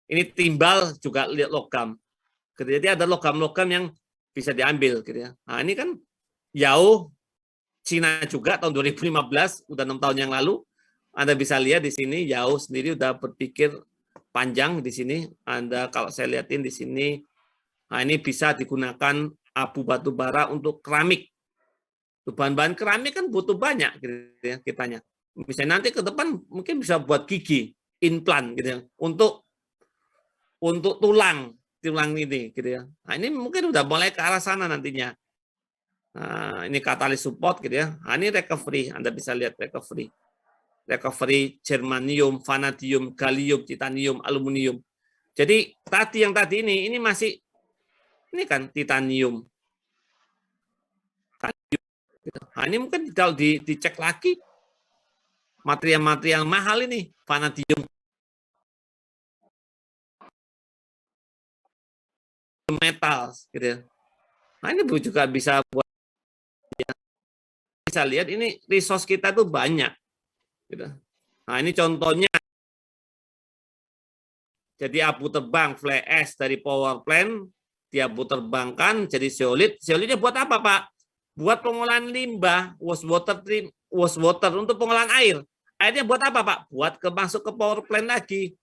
Ini timbal juga lihat logam. Jadi ada logam-logam yang bisa diambil gitu ya. Nah, ini kan jauh Cina juga tahun 2015, udah 6 tahun yang lalu. Anda bisa lihat di sini jauh sendiri udah berpikir panjang di sini. Anda kalau saya lihatin di sini, nah ini bisa digunakan abu batu bara untuk keramik. Bahan-bahan keramik kan butuh banyak gitu ya kitanya. Misalnya nanti ke depan mungkin bisa buat gigi, implan gitu ya, untuk tulang ini gitu ya. Nah, ini mungkin udah mulai ke arah sana nantinya. Nah, ini katalis support gitu ya. Nah, ini recovery, Anda bisa lihat recovery. Recovery germanium, vanadium, gallium, titanium, aluminium. Jadi tadi yang tadi ini masih ini kan titanium. Nah, ini mungkin kalau dicek lagi material-material mahal ini, vanadium, metal gitu ya. Nah, ini juga bisa buat ya, bisa lihat ini resource kita tuh banyak gitu. Nah, ini contohnya. Jadi abu terbang fly ash dari power plant dia abu terbangkan jadi zeolit. Zeolitnya buat apa, Pak? Buat pengolahan limbah, wastewater untuk pengolahan air. Airnya buat apa, Pak? Buat masuk ke power plant lagi.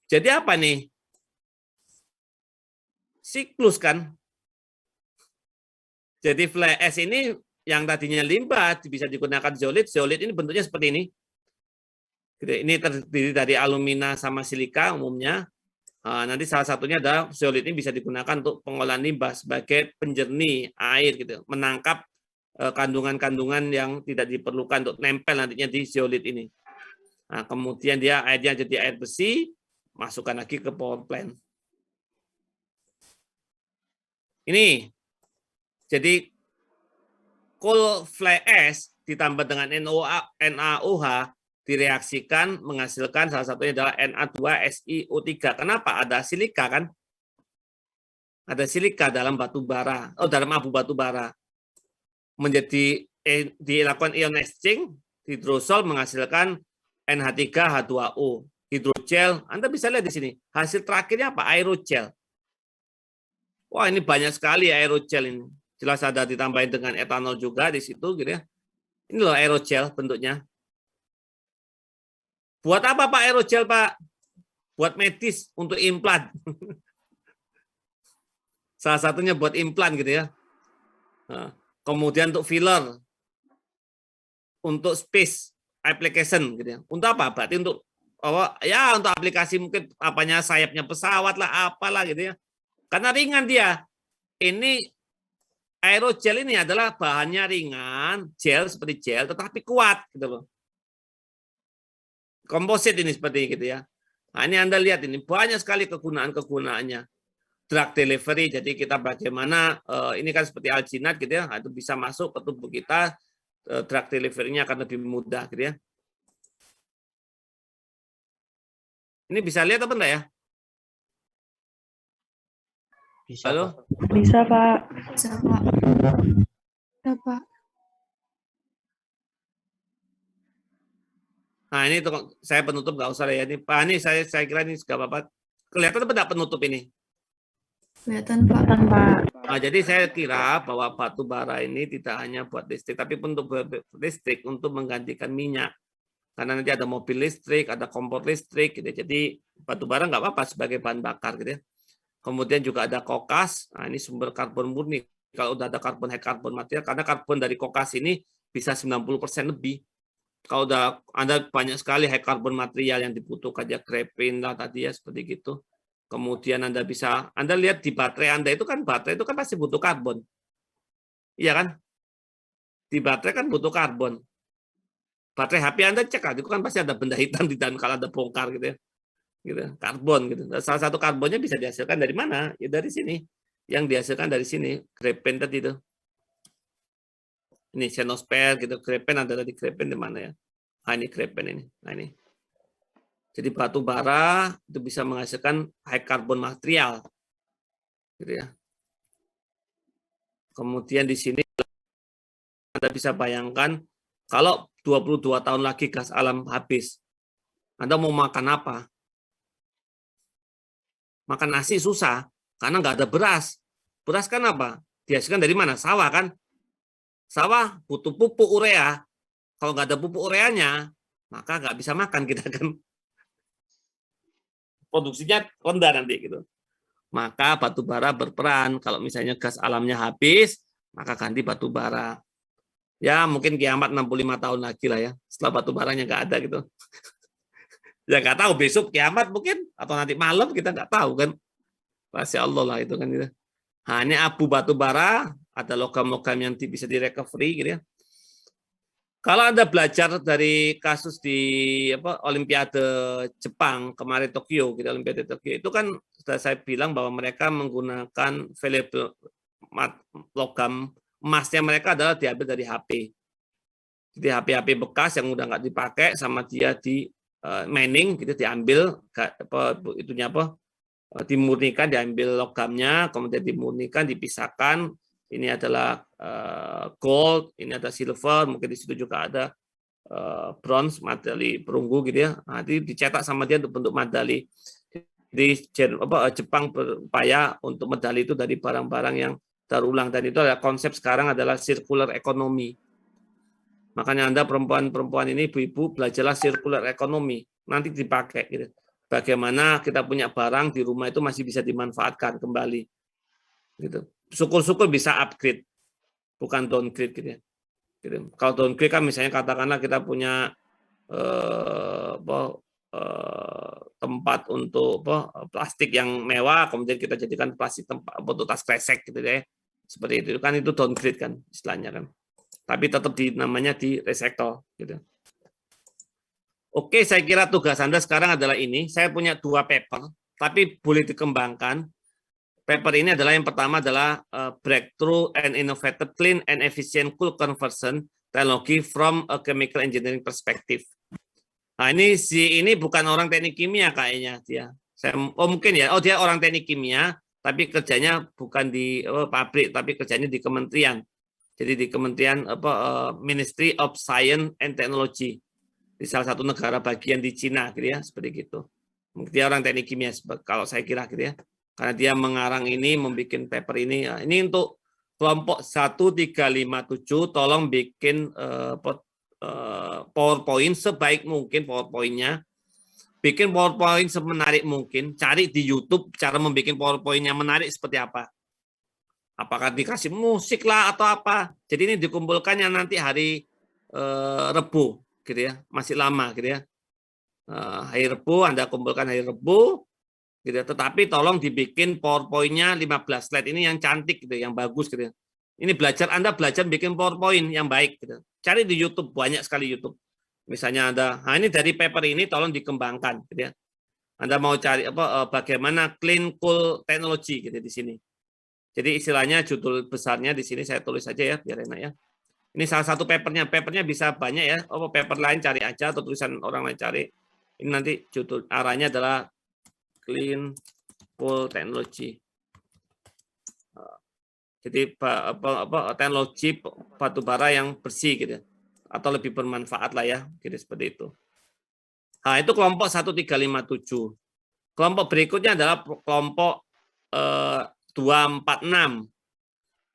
Jadi apa nih? Siklus kan. Jadi fly ash ini yang tadinya limbah bisa digunakan zeolit. Zeolit ini bentuknya seperti ini. Ini terdiri dari alumina sama silika umumnya. Nanti salah satunya adalah zeolit ini bisa digunakan untuk pengolahan limbah sebagai penjernih air gitu, menangkap kandungan-kandungan yang tidak diperlukan untuk nempel nantinya di zeolit ini. Nah, kemudian dia airnya jadi air besi, masukkan lagi ke power plant. Ini jadi coal fly ash ditambah dengan NaOH direaksikan menghasilkan salah satunya adalah Na2SiO3. Kenapa? Ada silika kan? Ada silika dalam batu bara, dalam abu batu bara. Menjadi dilakukan ion exchange, hidrosol menghasilkan NH3H2O, hidrogel. Anda bisa lihat di sini. Hasil terakhirnya apa? Aerogel. Wah, ini banyak sekali aerogel ini. Jelas ada ditambahin dengan etanol juga di situ gitu ya. Ini loh aerogel bentuknya. Buat apa Pak aerogel, Pak? Buat medis, untuk implan. Salah satunya buat implan gitu ya. Nah, kemudian untuk filler, untuk space application gitu ya. Untuk apa? Berarti untuk untuk aplikasi mungkin apanya sayapnya pesawat lah, apalah gitu ya. Karena ringan dia. Ini aerogel ini adalah bahannya ringan, gel seperti gel, tetapi kuat gitu loh. Komposit ini seperti gitu ya. Nah, ini Anda lihat ini banyak sekali kegunaannya. Drug delivery, jadi kita bagaimana ini kan seperti alginat gitu ya, itu bisa masuk ke tubuh kita, drug delivery-nya akan lebih mudah gitu ya. Ini bisa lihat apa enggak ya? Bisa, halo? Pak. Bisa, Pak. Bisa, Pak. Ya, Pak. Nah ini saya penutup nggak usah ya. Ini Pak, ini saya kira ini nggak apa-apa. Kelihatan apa enggak penutup ini? Kelihatan, Pak. Pak. Nah, jadi saya kira bahwa batu bara ini tidak hanya buat listrik, tapi untuk listrik untuk menggantikan minyak. Karena nanti ada mobil listrik, ada kompor listrik, gitu. Jadi batu bara nggak apa-apa sebagai bahan bakar, gitu ya. Kemudian juga ada kokas. Nah, ini sumber karbon murni. Kalau udah ada karbon material, karena karbon dari kokas ini bisa 90% lebih. Kalau udah ada banyak sekali high carbon material yang dibutuhkan, ya grafin lah tadi ya seperti gitu. Kemudian Anda lihat di baterai Anda itu kan pasti butuh karbon. Iya kan? Di baterai kan butuh karbon. Baterai HP Anda cek kan, itu kan pasti ada benda hitam di dalam kalau ada bongkar gitu ya. Gitu, karbon gitu. Salah satu karbonnya bisa dihasilkan dari mana? Ya dari sini. Yang dihasilkan dari sini, grafin tadi itu. Ini xenosphere gitu, grafin ada di grafin di mana ya? Nah, ini grafin ini. Nah, ini. Jadi batu bara itu bisa menghasilkan high carbon material. Gitu ya. Kemudian di sini Anda bisa bayangkan kalau 22 tahun lagi gas alam habis, Anda mau makan apa? Makan nasi susah karena nggak ada beras. Beras kan apa? Dihasilkan dari mana? Sawah kan? Sawah butuh pupuk urea. Kalau nggak ada pupuk ureanya, maka nggak bisa makan kita kan. Produksinya rendah nanti gitu. Maka batu bara berperan. Kalau misalnya gas alamnya habis, maka ganti batu bara. Ya mungkin kiamat 65 tahun lagi lah ya. Setelah batu baranya nggak ada gitu. Ya nggak tahu besok kiamat mungkin atau nanti malam kita nggak tahu kan. Masya Allah lah itu kan gitu. Nah, ini abu batu bara, ada logam-logam yang bisa direcovery gitu ya. Kalau Anda belajar dari kasus di Olimpiade Jepang kemarin Tokyo, gitu, Olimpiade Tokyo itu kan sudah saya bilang bahwa mereka menggunakan valuable logam emasnya mereka adalah diambil dari HP. Jadi HP-HP bekas yang udah nggak dipakai sama dia di mining, gitu diambil dimurnikan, diambil logamnya, kemudian dimurnikan, dipisahkan. Ini adalah gold, ini ada silver, mungkin di situ juga ada bronze, medali perunggu gitu ya. Nanti dicetak sama dia untuk bentuk medali. Di Jepang berupaya untuk medali itu dari barang-barang yang terulang, dan itu adalah konsep sekarang adalah circular economy. Makanya Anda perempuan-perempuan ini, ibu-ibu, belajarlah circular economy, nanti dipakai gitu. Bagaimana kita punya barang di rumah itu masih bisa dimanfaatkan kembali. Gitu. Syukur-syukur bisa upgrade, bukan downgrade gitu ya. Gitu. Kalau downgrade kan misalnya katakanlah kita punya tempat untuk plastik yang mewah, kemudian kita jadikan plastik tempat untuk tas kresek gitu ya. Seperti itu kan, itu downgrade kan istilahnya kan. Tapi tetap namanya di recycle gitu. Oke, saya kira tugas Anda sekarang adalah ini. Saya punya 2 paper, tapi boleh dikembangkan. Paper ini adalah yang pertama adalah Breakthrough and Innovative Clean and Efficient Coal Conversion Technology from a Chemical Engineering Perspective. Nah, ini bukan orang teknik kimia kayaknya dia. Mungkin ya. Dia orang teknik kimia, tapi kerjanya bukan di pabrik, tapi kerjanya di kementerian. Jadi di kementerian Ministry of Science and Technology di salah satu negara bagian di Cina, gitu ya, seperti gitu. Mungkin dia orang teknik kimia, kalau saya kira gitu ya. Karena dia mengarang ini, membuat paper ini. Nah, ini untuk kelompok 1357, tolong bikin PowerPoint sebaik mungkin PowerPoint-nya. Bikin PowerPoint semenarik mungkin. Cari di YouTube cara membuat PowerPoint-nya menarik seperti apa. Apakah dikasih musik lah atau apa. Jadi ini dikumpulkannya nanti hari Rebu, gitu ya. Masih lama gitu ya. Hari Rebu, Anda kumpulkan hari Rebu. Gitu. Tetapi tolong dibikin PowerPoint-nya 15 slide ini yang cantik gitu, yang bagus gitu. Ini Anda belajar bikin PowerPoint yang baik gitu. Cari di YouTube, banyak sekali YouTube. Misalnya ini dari paper ini tolong dikembangkan gitu ya. Anda mau cari bagaimana clean coal technology gitu di sini. Jadi istilahnya judul besarnya di sini saya tulis saja ya biar enak ya. Ini salah satu papernya. Papernya bisa banyak ya. Paper lain cari aja atau tulisan orang lain cari. Ini nanti judul arahnya adalah Clean Coal Technology. Jadi teknologi batubara yang bersih gitu, atau lebih bermanfaat lah ya, gitu seperti itu. Nah, itu kelompok 1357. Kelompok berikutnya adalah kelompok 246.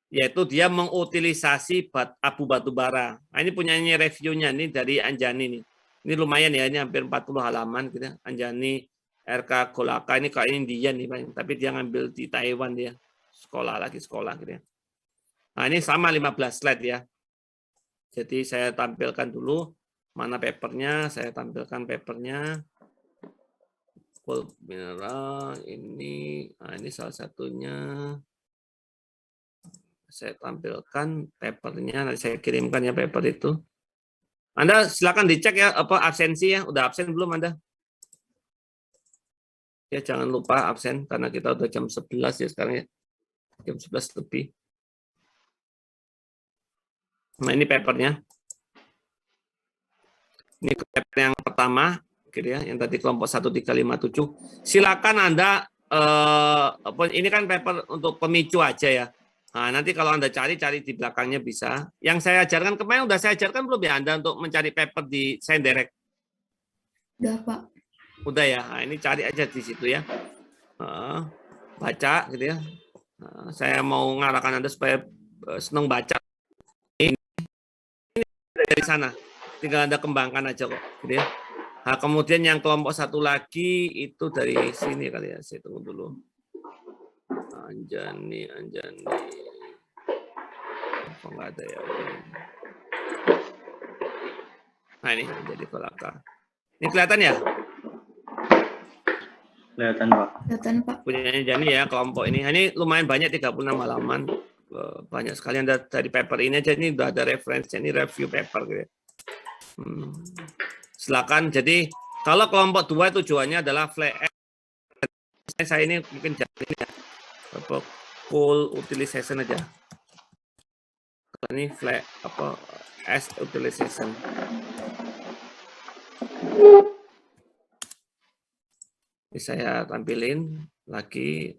yaitu dia mengutilisasi abu batu bara. Nah, ini punyanya reviewnya nih dari Anjani nih. Ini lumayan ya, ini hampir 40 halaman gitu. Anjani RK Golaka ini kayak India nih, Pak. Tapi dia ngambil di Taiwan dia. Sekolah gitu ya. Nah, ini sama 15 slide ya. Jadi saya tampilkan dulu mana papernya, saya tampilkan papernya. Gold mineral ini, nah ini salah satunya. Saya tampilkan papernya, nanti saya kirimkan ya paper itu. Anda silakan dicek ya apa absensi ya, udah absen belum Anda? Ya jangan lupa absen karena kita udah jam 11 ya sekarang ya. Jam 11 lebih. Nah, ini papernya. Ini paper yang pertama gitu ya, yang tadi kelompok 1357. Silakan Anda ini kan paper untuk pemicu aja ya. Nah, nanti kalau Anda cari di belakangnya bisa. Yang saya ajarkan kemarin udah saya ajarkan belum ya Anda untuk mencari paper di ScienDirect? Udah, Pak. Udah ya. Nah, ini cari aja di situ ya. Baca gitu ya. Saya mau ngarahkan Anda supaya senang baca. Ini dari sana. Tinggal Anda kembangkan aja kok, gitu ya. Nah, kemudian yang kelompok satu lagi itu dari sini kali ya. Saya tunggu dulu. Anjani. Kok nggak ada ya? Nah ini jadi Golaka. Ini kelihatan ya? Kelihatan, Pak. Kelihatan, Pak. Punyanya Jani ya kelompok ini. Ini lumayan banyak 36 halaman. Banyak sekali Anda dari paper ini aja ini udah ada referensi. Ini review paper gitu ya. Silakan. Jadi kalau kelompok 2 tujuannya adalah flat. Saya ini mungkin jangan ini ya. Apa full utilization aja. Ini flat apa as utilization. Ini saya tampilin lagi.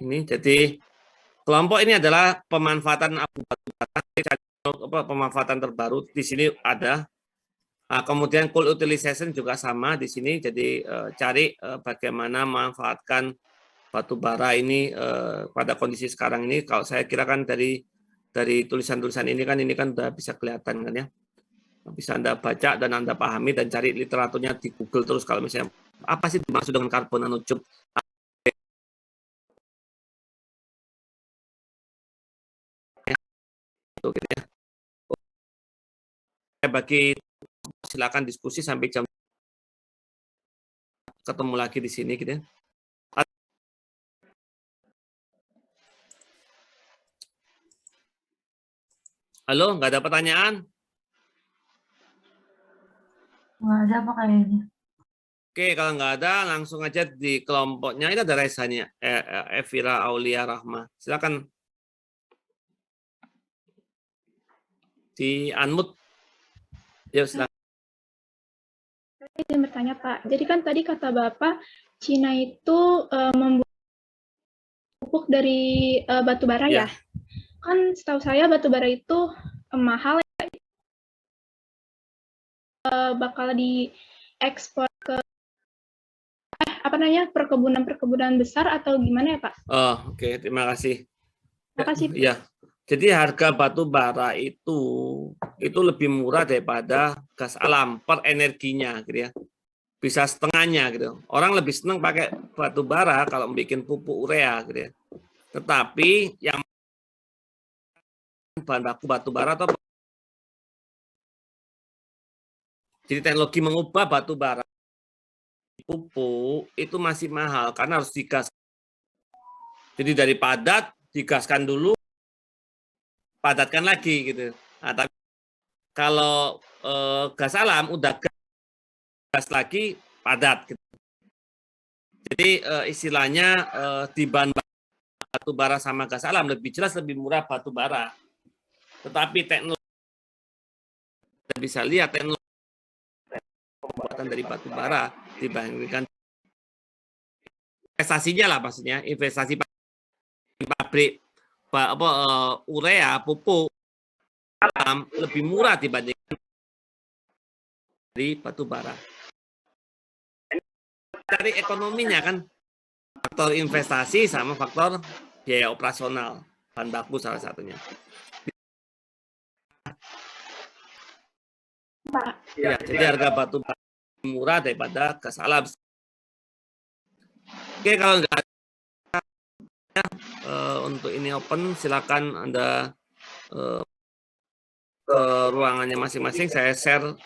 Ini jadi kelompok ini adalah pemanfaatan abu batu bara, pemanfaatan terbaru di sini ada. Nah, kemudian coal utilization juga sama di sini. Jadi cari bagaimana memanfaatkan batu bara ini pada kondisi sekarang ini. Kalau saya kira kan dari tulisan-tulisan ini kan udah bisa kelihatan kan ya. Bisa Anda baca dan Anda pahami dan cari literaturnya di Google terus kalau misalnya apa sih dimaksud dengan carbon nanotube. Gitu ya. Bagi silakan diskusi sampai jam ketemu lagi di sini gitu ya. Halo, nggak ada pertanyaan? Nggak ada apa kayaknya. Oke, kalau nggak ada langsung aja di kelompoknya. Ini ada Resanya, Evira Aulia Rahma. Silakan di unmute. Yuk, silakan. Saya ingin bertanya Pak, jadi kan tadi kata Bapak, Cina itu membuat pupuk dari batu bara ya? Kan setahu saya batu bara itu mahal ya, bakal diekspor ke perkebunan besar atau gimana ya Pak? Oh, oke, terima kasih. Terima kasih. Ya, jadi harga batu bara itu lebih murah daripada gas alam per energinya, gitu ya. Bisa setengahnya gitu. Orang lebih senang pakai batu bara kalau bikin pupuk urea, gitu ya. Tetapi yang bahan baku batu bara atau jadi teknologi mengubah batu bara pupuk itu masih mahal karena harus digas. Jadi dari padat digaskan dulu, padatkan lagi gitu. Nah, tapi kalau gas alam udah gas lagi padat. Gitu. Jadi istilahnya di bahan batu bara sama gas alam lebih jelas lebih murah batu bara. Tetapi teknologi kita bisa lihat teknologi pembuatan dari batu bara dibandingkan investasinya lah maksudnya investasi pabrik urea pupuk alam lebih murah dibandingkan dari batu bara. Dari ekonominya kan faktor investasi sama faktor biaya operasional, bahan baku salah satunya. Pak. Ya, jadi harga batu bara murah daripada gas alam. Oke, kalau nggak ada untuk ini open, silakan Anda ke ruangannya masing-masing. Saya share